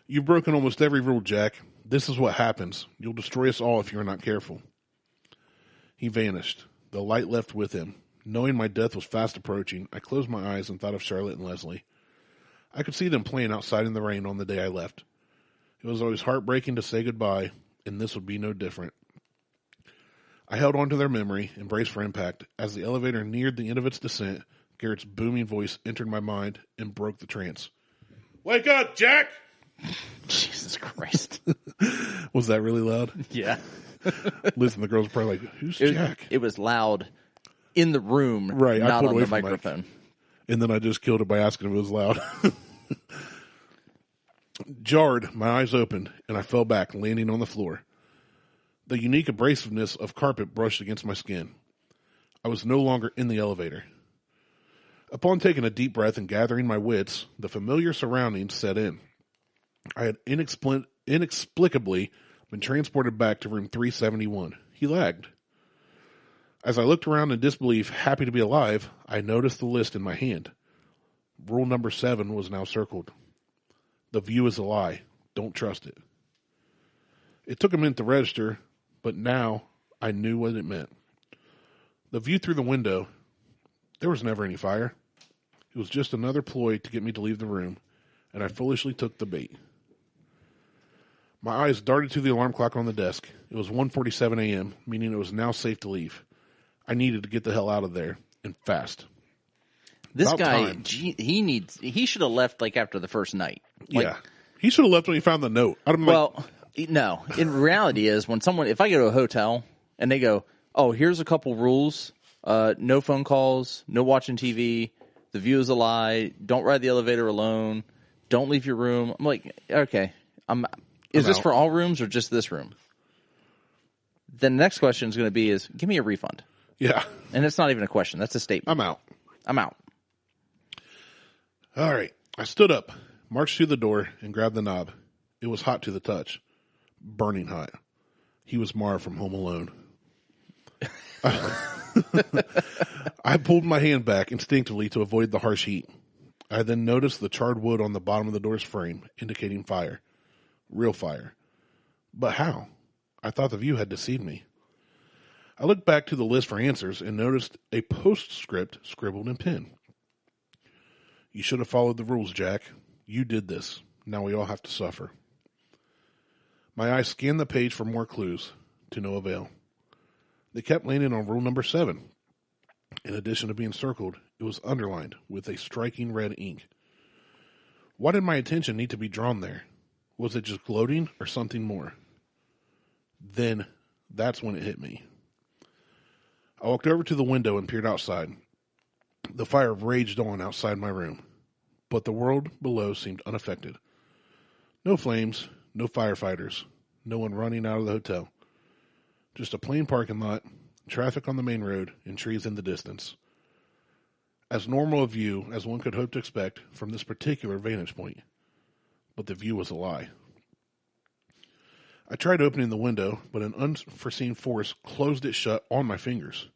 You've broken almost every rule, Jack. This is what happens. You'll destroy us all if you're not careful. He vanished. The light left with him. Knowing my death was fast approaching, I closed my eyes and thought of Charlotte and Leslie. I could see them playing outside in the rain on the day I left. It was always heartbreaking to say goodbye, and this would be no different. I held on to their memory and braced for impact. As the elevator neared the end of its descent, Garrett's booming voice entered my mind and broke the trance. Wake up, Jack! Jesus Christ. Was that really loud? Yeah. Listen, the girls are probably like, who's Jack? It was loud in the room, right? Not I pulled on away the from microphone. And then I just killed it by asking if it was loud. Jarred, my eyes opened, and I fell back, landing on the floor. The unique abrasiveness of carpet brushed against my skin. I was no longer in the elevator. Upon taking a deep breath and gathering my wits, the familiar surroundings set in. I had inexplicably been transported back to room 371. He lagged. As I looked around in disbelief, happy to be alive, I noticed the list in my hand. Rule number 7 was now circled. The view is a lie. Don't trust it. It took a minute to register, but now I knew what it meant. The view through the window, there was never any fire. It was just another ploy to get me to leave the room, and I foolishly took the bait. My eyes darted to the alarm clock on the desk. It was 1:47 a.m., meaning it was now safe to leave. I needed to get the hell out of there, and fast. This guy, he should have left like after the first night. Like, yeah. He should have left when he found the note. No. In reality is if I go to a hotel and they go, oh, here's a couple rules. No phone calls, no watching TV, the view is a lie, don't ride the elevator alone, don't leave your room. I'm like, okay, is this for all rooms or just this room? Then the next question is going to be give me a refund. Yeah. And it's not even a question. That's a statement. I'm out. All right. I stood up, marched to the door, and grabbed the knob. It was hot to the touch. Burning hot. He was Marv from Home Alone. I pulled my hand back instinctively to avoid the harsh heat. I then noticed the charred wood on the bottom of the door's frame, indicating fire. Real fire. But how? I thought the view had deceived me. I looked back to the list for answers and noticed a postscript scribbled in pen. You should have followed the rules, Jack. You did this. Now we all have to suffer. My eyes scanned the page for more clues, to no avail. They kept landing on rule number 7. In addition to being circled, it was underlined with a striking red ink. Why did my attention need to be drawn there? Was it just gloating or something more? Then, that's when it hit me. I walked over to the window and peered outside. The fire raged on outside my room, but the world below seemed unaffected. No flames, no firefighters, no one running out of the hotel. Just a plain parking lot, traffic on the main road, and trees in the distance. As normal a view as one could hope to expect from this particular vantage point. But the view was a lie. I tried opening the window, but an unforeseen force closed it shut on my fingers.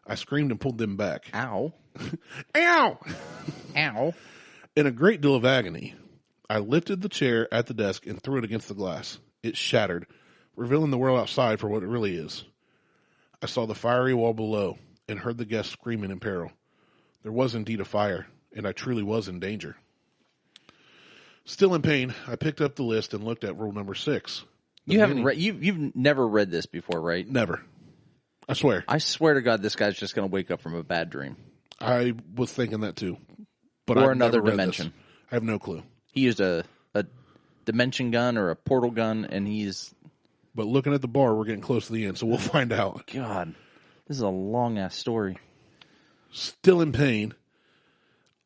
I screamed and pulled them back. Ow. Ow! Ow. In a great deal of agony, I lifted the chair at the desk and threw it against the glass. It shattered, revealing the world outside for what it really is. I saw the fiery wall below and heard the guests screaming in peril. There was indeed a fire, and I truly was in danger. Still in pain, I picked up the list and looked at rule number 6. You've never read this before, right? Never. I swear. I swear to God, this guy's just going to wake up from a bad dream. I was thinking that too. But or another dimension. I have no clue. He used a dimension gun or a portal gun, and he's... But looking at the bar, we're getting close to the end, so we'll find out. God, this is a long-ass story. Still in pain,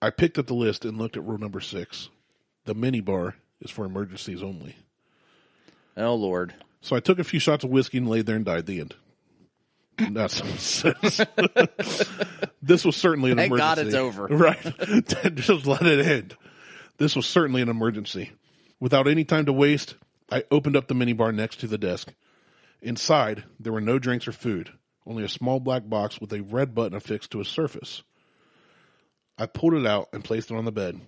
I picked up the list and looked at rule number 6. The mini bar is for emergencies only. Oh, Lord. So I took a few shots of whiskey and laid there and died. The end. That's what it says. This was certainly an emergency. Thank God it's over. Right. Just let it end. This was certainly an emergency. Without any time to waste, I opened up the minibar next to the desk. Inside, there were no drinks or food, only a small black box with a red button affixed to a surface. I pulled it out and placed it on the bed.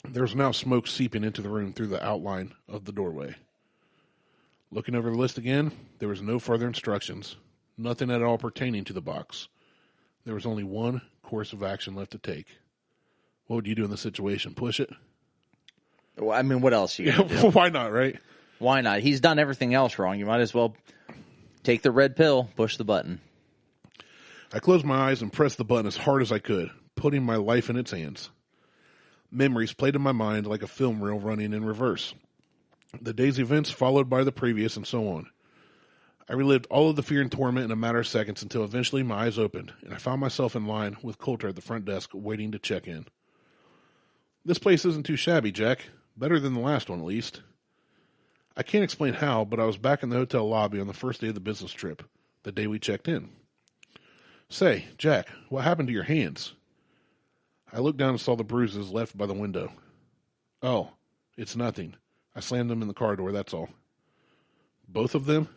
There was now smoke seeping into the room through the outline of the doorway. Looking over the list again, there was no further instructions, nothing at all pertaining to the box. There was only one course of action left to take. What would you do in this situation? Push it? Well, I mean, what else you gonna do? Why not, right? Why not? He's done everything else wrong. You might as well take the red pill, push the button. I closed my eyes and pressed the button as hard as I could, putting my life in its hands. Memories played in my mind like a film reel running in reverse. The day's events followed by the previous and so on. I relived all of the fear and torment in a matter of seconds until eventually my eyes opened, and I found myself in line with Coulter at the front desk waiting to check in. This place isn't too shabby, Jack. Better than the last one, at least. I can't explain how, but I was back in the hotel lobby on the first day of the business trip, the day we checked in. Say, Jack, what happened to your hands? I looked down and saw the bruises left by the window. Oh, it's nothing. I slammed them in the car door, that's all. Both of them?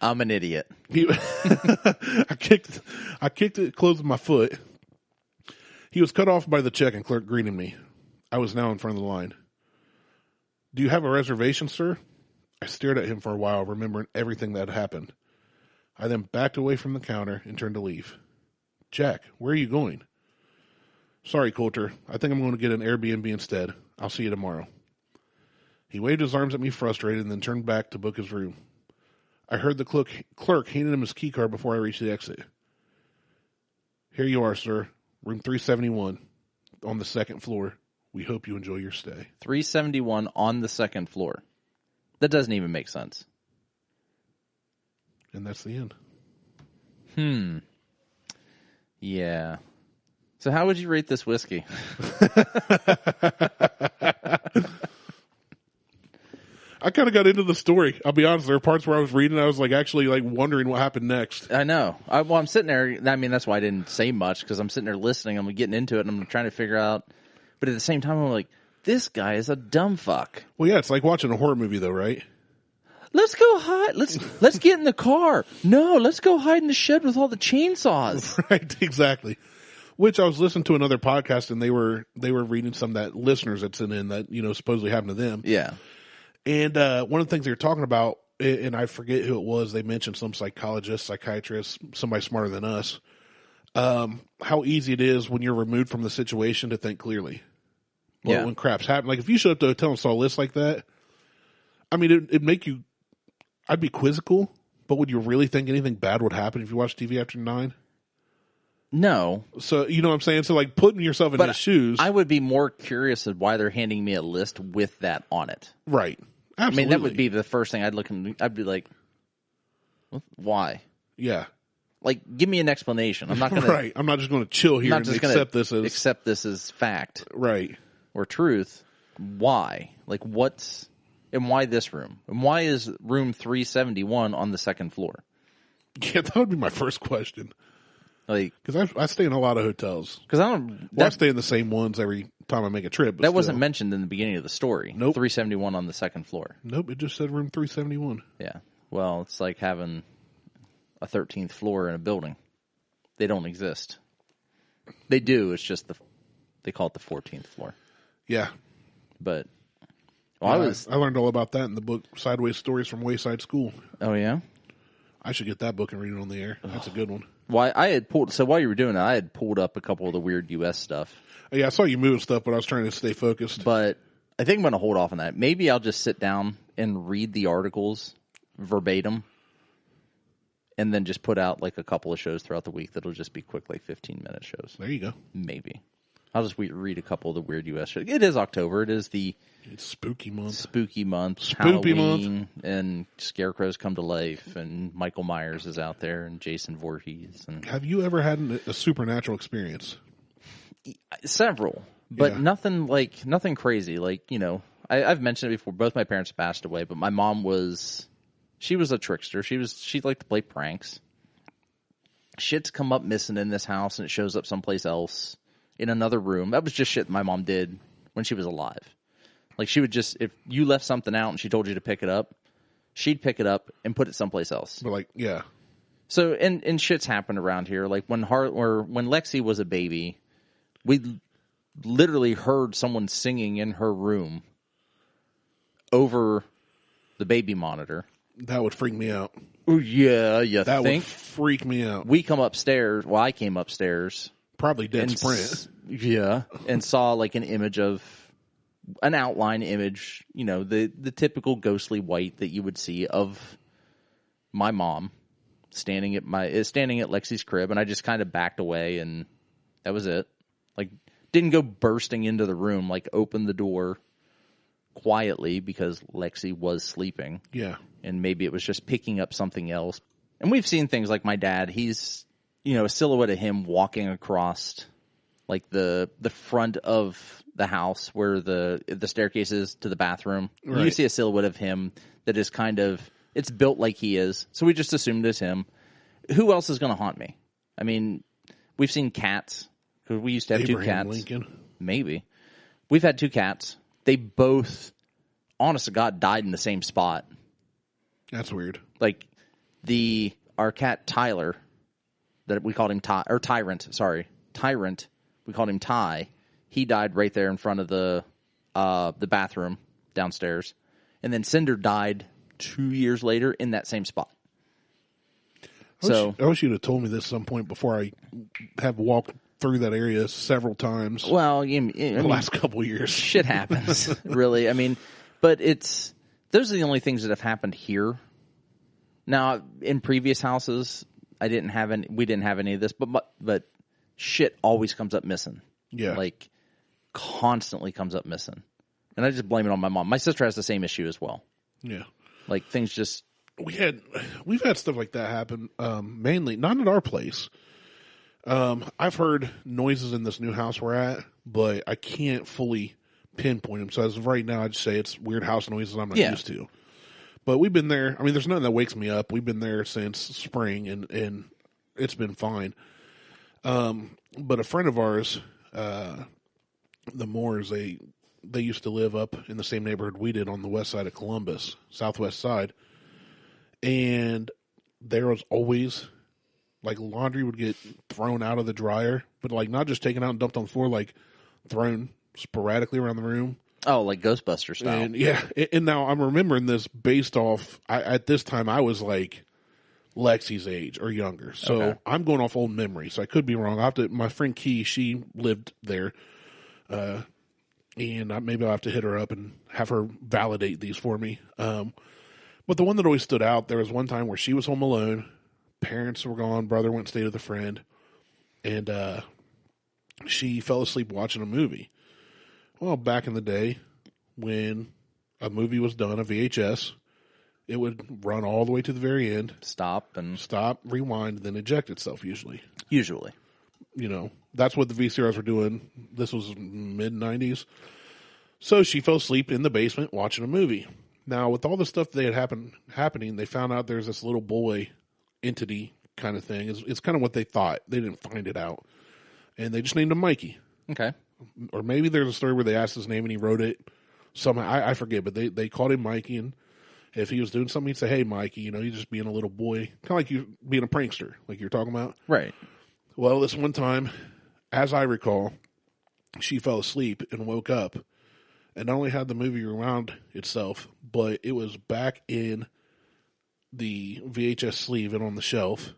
I'm an idiot. I kicked it closed with my foot. He was cut off by the check-in clerk greeting me. I was now in front of the line. Do you have a reservation, sir? I stared at him for a while, remembering everything that had happened. I then backed away from the counter and turned to leave. Jack, where are you going? Sorry, Coulter. I think I'm going to get an Airbnb instead. I'll see you tomorrow. He waved his arms at me frustrated and then turned back to book his room. I heard the clerk handed him his key card before I reached the exit. Here you are, sir. Room 371 on the second floor. We hope you enjoy your stay. 371 on the second floor. That doesn't even make sense. And that's the end. Yeah. So how would you rate this whiskey? I kind of got into the story. I'll be honest. There are parts where I was reading, I was actually wondering what happened next. I know. I'm sitting there. I mean, that's why I didn't say much, because I'm sitting there listening. I'm getting into it, and I'm trying to figure out. But at the same time, I'm like, this guy is a dumb fuck. Well, yeah, it's like watching a horror movie, though, right? Let's go hide. Let's get in the car. No, let's go hide in the shed with all the chainsaws. Right, exactly. Which I was listening to another podcast, and they were reading some that listeners had sent in that supposedly happened to them. Yeah. And one of the things they were talking about, and I forget who it was, they mentioned some psychologist, psychiatrist, somebody smarter than us, how easy it is when you're removed from the situation to think clearly. Well, when crap's happen. Like if you showed up to a hotel and saw a list like that, I mean, it'd make you, I'd be quizzical, but would you really think anything bad would happen if you watched TV after 9? No. So, you know what I'm saying? So putting yourself in his shoes. I would be more curious of why they're handing me a list with that on it. Right. Absolutely. I mean, that would be the first thing I'd look and I'd be like, why? Yeah. Like, give me an explanation. I'm not going to. Right. I'm not just going to chill here and accept this as fact. Right. Or truth. Why? Like, what's. And why this room? And why is room 371 on the second floor? Yeah, that would be my first question. Like, because I stay in a lot of hotels. Because I don't. I stay in the same ones every time I make a trip. That wasn't mentioned in the beginning of the story. Nope. 371 on the second floor. Nope. It just said room 371. Yeah. Well, it's like having a 13th floor in a building. They don't exist. They do. It's just they call it the 14th floor. Yeah. But I learned all about that in the book Sideways Stories from Wayside School. Oh yeah. I should get that book and read it on the air. That's a good one. Why while you were doing that, I had pulled up a couple of the weird U.S. stuff. Yeah, I saw you moving stuff, but I was trying to stay focused. But I think I'm going to hold off on that. Maybe I'll just sit down and read the articles verbatim, and then just put out like a couple of shows throughout the week that'll just be quick, like 15-minute shows. There you go. Maybe. I'll just read a couple of the weird U.S. shows. It is October. It's spooky month. Spooky month. And scarecrows come to life, and Michael Myers is out there, and Jason Voorhees. And have you ever had a supernatural experience? Several, but nothing crazy. Like, I've mentioned it before. Both my parents passed away, but my mom she was a trickster. She liked to play pranks. Shit's come up missing in this house, and it shows up someplace else in another room. That was just shit my mom did when she was alive. Like, she would just, if you left something out and she told you to pick it up, she'd pick it up and put it someplace else. But yeah. So, and shit's happened around here. Like when Lexi was a baby, we literally heard someone singing in her room over the baby monitor. That would freak me out. Oh yeah, that would freak me out. We come upstairs. Well, I came upstairs. Probably dead sprint. Yeah, and saw like an outline image, the typical ghostly white that you would see of my mom standing at Lexi's crib, and I just kind of backed away, and that was it. Like, didn't go bursting into the room, like opened the door, quietly because Lexi was sleeping. Yeah. And maybe it was just picking up something else. And we've seen things like my dad, he's, a silhouette of him walking across like the front of the house where the staircase is to the bathroom. Right. You see a silhouette of him that is it's built like he is. So we just assumed it's him. Who else is going to haunt me? I mean, we've seen cats. Because we used to have Abraham 2 cats. Lincoln. Maybe. We've had 2 cats. They both, honest to God, died in the same spot. That's weird. Like our cat Tyler, that we called him Tyrant. Sorry, Tyrant. We called him Ty. He died right there in front of the bathroom downstairs, and then Cinder died 2 years later in that same spot. I wish you'd have told me this at some point before I have walked through that area several times. Well, the last couple of years, shit happens. Really, I mean, but those are the only things that have happened here. Now, in previous houses, we didn't have any of this, but shit always comes up missing. Yeah. Like, constantly comes up missing. And I just blame it on my mom. My sister has the same issue as well. Yeah. Like, things just... We've had stuff like that happen, mainly, not at our place. I've heard noises in this new house we're at, but I can't fully pinpoint them. So as of right now, I'd say it's weird house noises I'm not used to. But we've been there. I mean, there's nothing that wakes me up. We've been there since spring, and it's been fine. But a friend of ours, the Moores, they used to live up in the same neighborhood we did on the west side of Columbus, southwest side. And there was always, like, laundry would get thrown out of the dryer, but, like, not just taken out and dumped on the floor, like, thrown sporadically around the room. Oh, like Ghostbuster style. And, yeah. And now I'm remembering this based off, at this time, I was, like, Lexi's age or younger. So okay. I'm going off old memory, so I could be wrong. My friend Key, she lived there, and maybe I'll have to hit her up and have her validate these for me. But the one that always stood out, there was one time where she was home alone, parents were gone, brother went and stayed with a friend, and she fell asleep watching a movie. Well, back in the day, when a movie was done, a VHS, it would run all the way to the very end. Stop, rewind, then eject itself usually. Usually. That's what the VCRs were doing. This was mid-90s. So she fell asleep in the basement watching a movie. Now, with all the stuff that had happening, they found out there's this little boy entity kind of thing. It's kind of what they thought. They didn't find it out. And they just named him Mikey. Okay. Or maybe there's a story where they asked his name and he wrote it somehow. I forget, but they called him Mikey, and if he was doing something, he'd say, "Hey, Mikey, you're just being a little boy." Kind of like you being a prankster, like you're talking about. Right. Well, this one time, as I recall, she fell asleep and woke up, and not only had the movie around itself, but it was back in the VHS sleeve and on the shelf,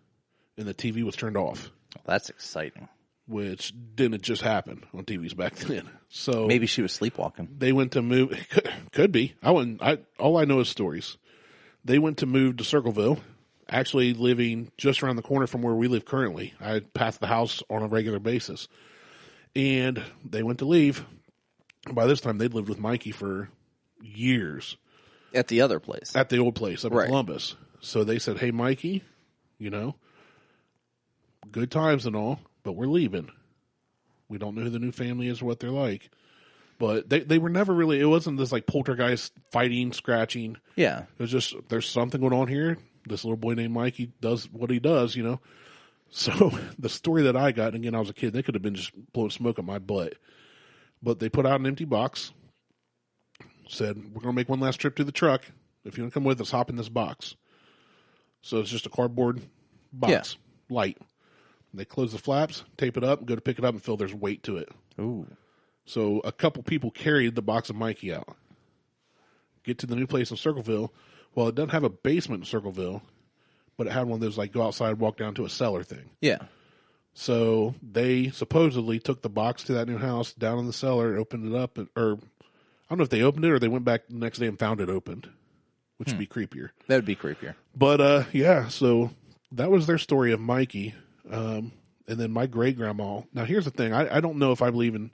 and the TV was turned off. Oh, that's exciting. Which didn't just happen on TVs back then. So maybe she was sleepwalking. They went to move. Could be. All I know is stories. They went to move to Circleville, actually living just around the corner from where we live currently. I passed the house on a regular basis. And they went to leave. By this time, they'd lived with Mikey for years. At the other place. At the old place up in Columbus. So they said, "Hey, Mikey, good times and all, but we're leaving. We don't know who the new family is or what they're like." But they were never really, it wasn't this like poltergeist fighting, scratching. Yeah. It was just, there's something going on here. This little boy named Mikey does what he does, So the story that I got, and again, I was a kid, they could have been just blowing smoke at my butt. But they put out an empty box, said, "We're going to make one last trip to the truck. If you want to come with us, hop in this box." So it's just a cardboard box, light. They close the flaps, tape it up, go to pick it up, and feel there's weight to it. Ooh. So a couple people carried the box of Mikey out. Get to the new place in Circleville. Well, it doesn't have a basement in Circleville, but it had one of those like go outside, walk down to a cellar thing. Yeah. So they supposedly took the box to that new house, down in the cellar, opened it up, or I don't know if they opened it or they went back the next day and found it opened, which would be creepier. That would be creepier. But so that was their story of Mikey. And then my great grandma. Now here's the thing: I don't know if I believe in.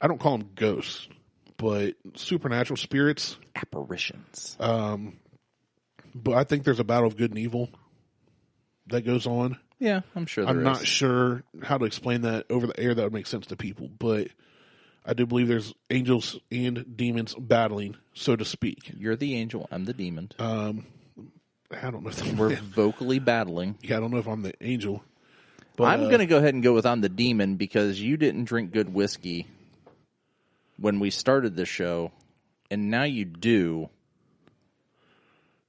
I don't call them ghosts, but supernatural spirits. Apparitions. But I think there's a battle of good and evil that goes on. Yeah, I'm sure there I'm is. not sure how to explain that over the air that would make sense to people, but I do believe there's angels and demons battling, so to speak. You're the angel. I'm the demon. I don't know if we're vocally battling. Yeah, I don't know if I'm the angel. But, I'm going to go ahead and go with I'm the demon because you didn't drink good whiskey when we started the show, and now you do,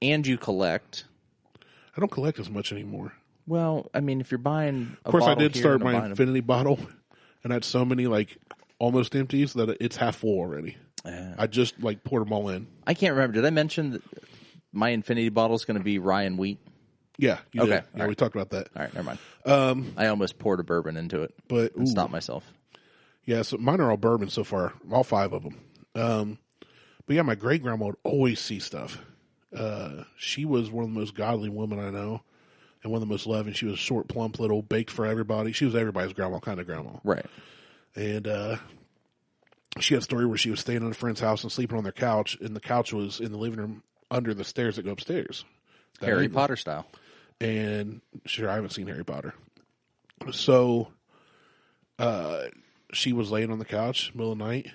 and you collect. I don't collect as much anymore. Well, I mean, if you're buying a Of course, I bottle did here start and my infinity bottle, and I had so many, like, almost empties that it's half full already. I just, like, poured them all in. I can't remember. Did I mention that my infinity bottle is going to be rye and wheat? Yeah, you did. Yeah, right. we talked about that. All right, never mind. I almost poured a bourbon into it, but and stopped myself. Yeah, so mine are all bourbon so far, all 5 of them. But yeah, my great grandma would always see stuff. She was one of the most godly women I know, and one of the most loving. She was short, plump, little, baked for everybody. She was everybody's grandma, kind of grandma. Right. And she had a story where she was staying at a friend's house and sleeping on their couch, and the couch was in the living room under the stairs that go upstairs. Harry Potter style. And sure, I haven't seen Harry Potter. So she was laying on the couch, middle of the night.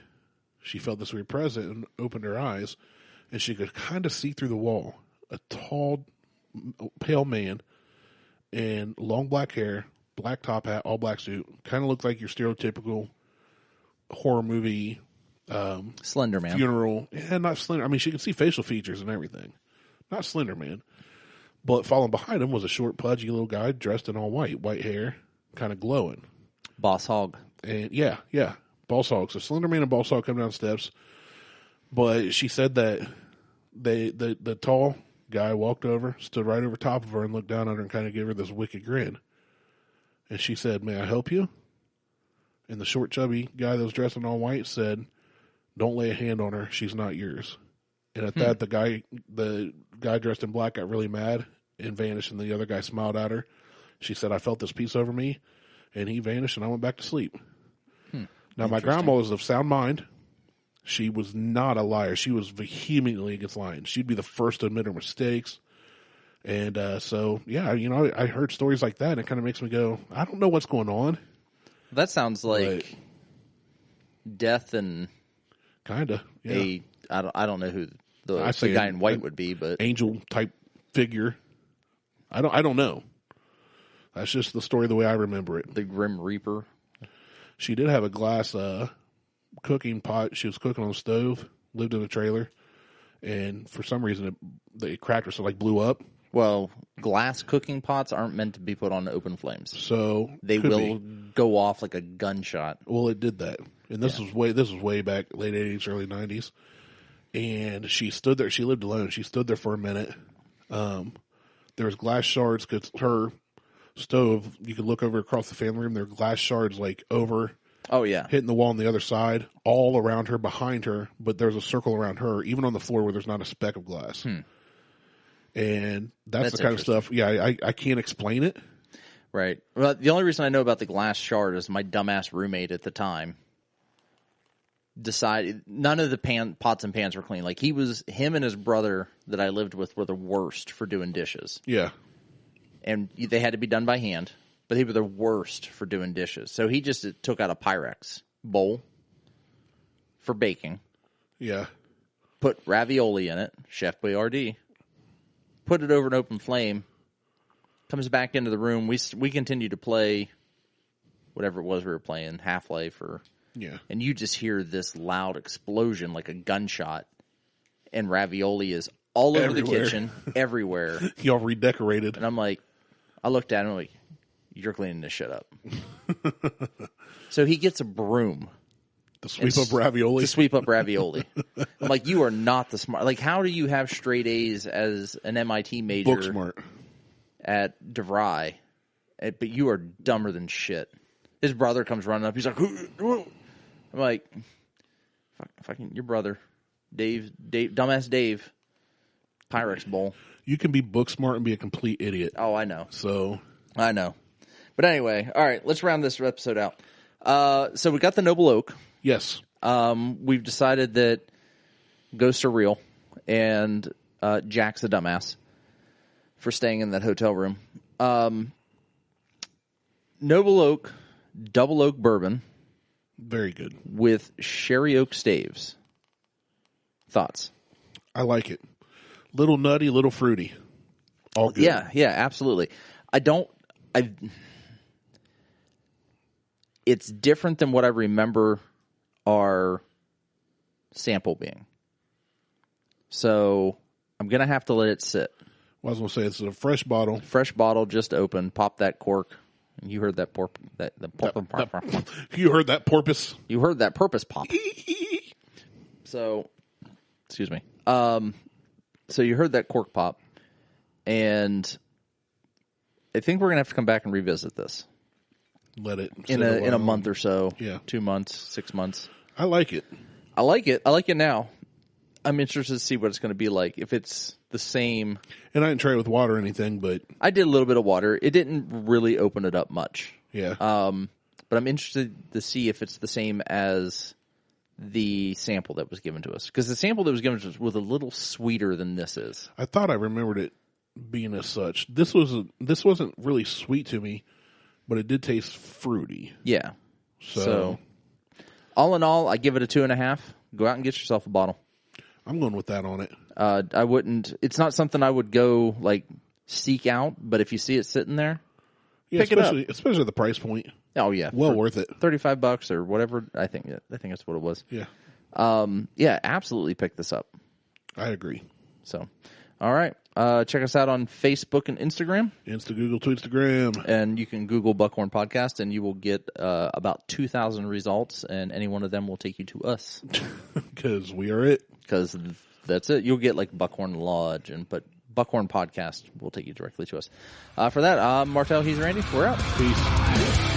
She felt this weird presence and opened her eyes, and she could kind of see through the wall a tall, pale man and long black hair, black top hat, all black suit. Kind of looked like your stereotypical horror movie Slender Man. Funeral. Yeah, not Slender. I mean, she could see facial features and everything. Not Slender Man. But following behind him was a short, pudgy little guy dressed in all white hair, kind of glowing. Boss Hog. And yeah, Boss Hog. So Slender Man and Boss Hog come down steps. But she said that the tall guy walked over, stood right over top of her, and looked down at her and kind of gave her this wicked grin. And she said, "May I help you?" And the short, chubby guy that was dressed in all white said, "Don't lay a hand on her. She's not yours." And at that, the guy dressed in black got really mad and vanished, and the other guy smiled at her. She said, "I felt this peace over me," and he vanished, and I went back to sleep. Now, my grandma was of sound mind. She was not a liar. She was vehemently against lying. She'd be the first to admit her mistakes. And so, yeah, I heard stories like that, and it kind of makes me go, I don't know what's going on. That sounds like death and kind of. Yeah. I don't know who the guy in white would be, but angel type figure. I don't know. That's just the story the way I remember it. The Grim Reaper. She did have a glass cooking pot. She was cooking on the stove. Lived in a trailer, and for some reason it cracked or so blew up. Well, glass cooking pots aren't meant to be put on open flames, so they will go off like a gunshot. Well, it did that, and this was way back, late 80s, early 90s. And she stood there. She lived alone. She stood there for a minute. There was glass shards because her stove, you could look over across the family room. There were glass shards over. Oh, yeah. Hitting the wall on the other side, all around her, behind her, but there's a circle around her, even on the floor where there's not a speck of glass. And that's the kind of stuff, I can't explain it. Right. Well, the only reason I know about the glass shard is my dumbass roommate at the time decided none of the pots and pans were clean. Like, him and his brother that I lived with were the worst for doing dishes. Yeah. And they had to be done by hand. But they were the worst for doing dishes. So he just took out a Pyrex bowl for baking. Yeah. Put ravioli in it, Chef Boyardee. Put it over an open flame. Comes back into the room. We continue to play whatever it was we were playing, Half-Life and you just hear this loud explosion like a gunshot. And ravioli is all over the kitchen, everywhere. Y'all redecorated. And I'm like, I looked at him like, you're cleaning this shit up. So he gets a broom. To sweep up ravioli? To sweep up ravioli. I'm like, you are not the smart. Like, how do you have straight A's as an MIT major? Book smart. At DeVry, but you are dumber than shit. His brother comes running up. He's like, I'm like, fucking your brother, Dave, dumbass Dave, Pyrex bowl. You can be book smart and be a complete idiot. Oh, I know. So I know. But anyway, all right, let's round this episode out. So we got the Noble Oak. Yes. we've decided that ghosts are real, and Jack's a dumbass for staying in that hotel room. Noble Oak Double Oak Bourbon. Very good. With Sherry Oak Staves. Thoughts? I like it. Little nutty, little fruity. All good. Yeah, absolutely. It's different than what I remember our sample being. So I'm going to have to let it sit. Well, I was going to say, it's a fresh bottle. Fresh bottle, just open. Pop that cork. You heard that You heard that porpoise? You heard that purpose pop. So, excuse me. So you heard that cork pop, and I think we're going to have to come back and revisit this. Let it in a month or so. Yeah. 2 months, 6 months. I like it. I like it now. I'm interested to see what it's going to be like. If it's the same. And I didn't try it with water or anything, but I did a little bit of water. It didn't really open it up much. Yeah. But I'm interested to see if it's the same as the sample that was given to us. Because the sample that was given to us was a little sweeter than this is. I thought I remembered it being as such. This wasn't really sweet to me, but it did taste fruity. Yeah. So all in all, I give it a 2.5. Go out and get yourself a bottle. I'm going with that on it. I wouldn't. It's not something I would go seek out. But if you see it sitting there, pick it up. Especially the price point. Oh yeah, well worth it. $35 or whatever. I think that's what it was. Yeah. Yeah, absolutely pick this up. I agree. So, all right. Check us out on Facebook and Instagram. Google, Tweetstagram. And you can Google Buckhorn Podcast, and you will get about 2,000 results, and any one of them will take you to us. Because we are it. Because that's it. You'll get Buckhorn Lodge, but Buckhorn Podcast will take you directly to us. For that, I'm Martel. He's Randy. We're out. Peace.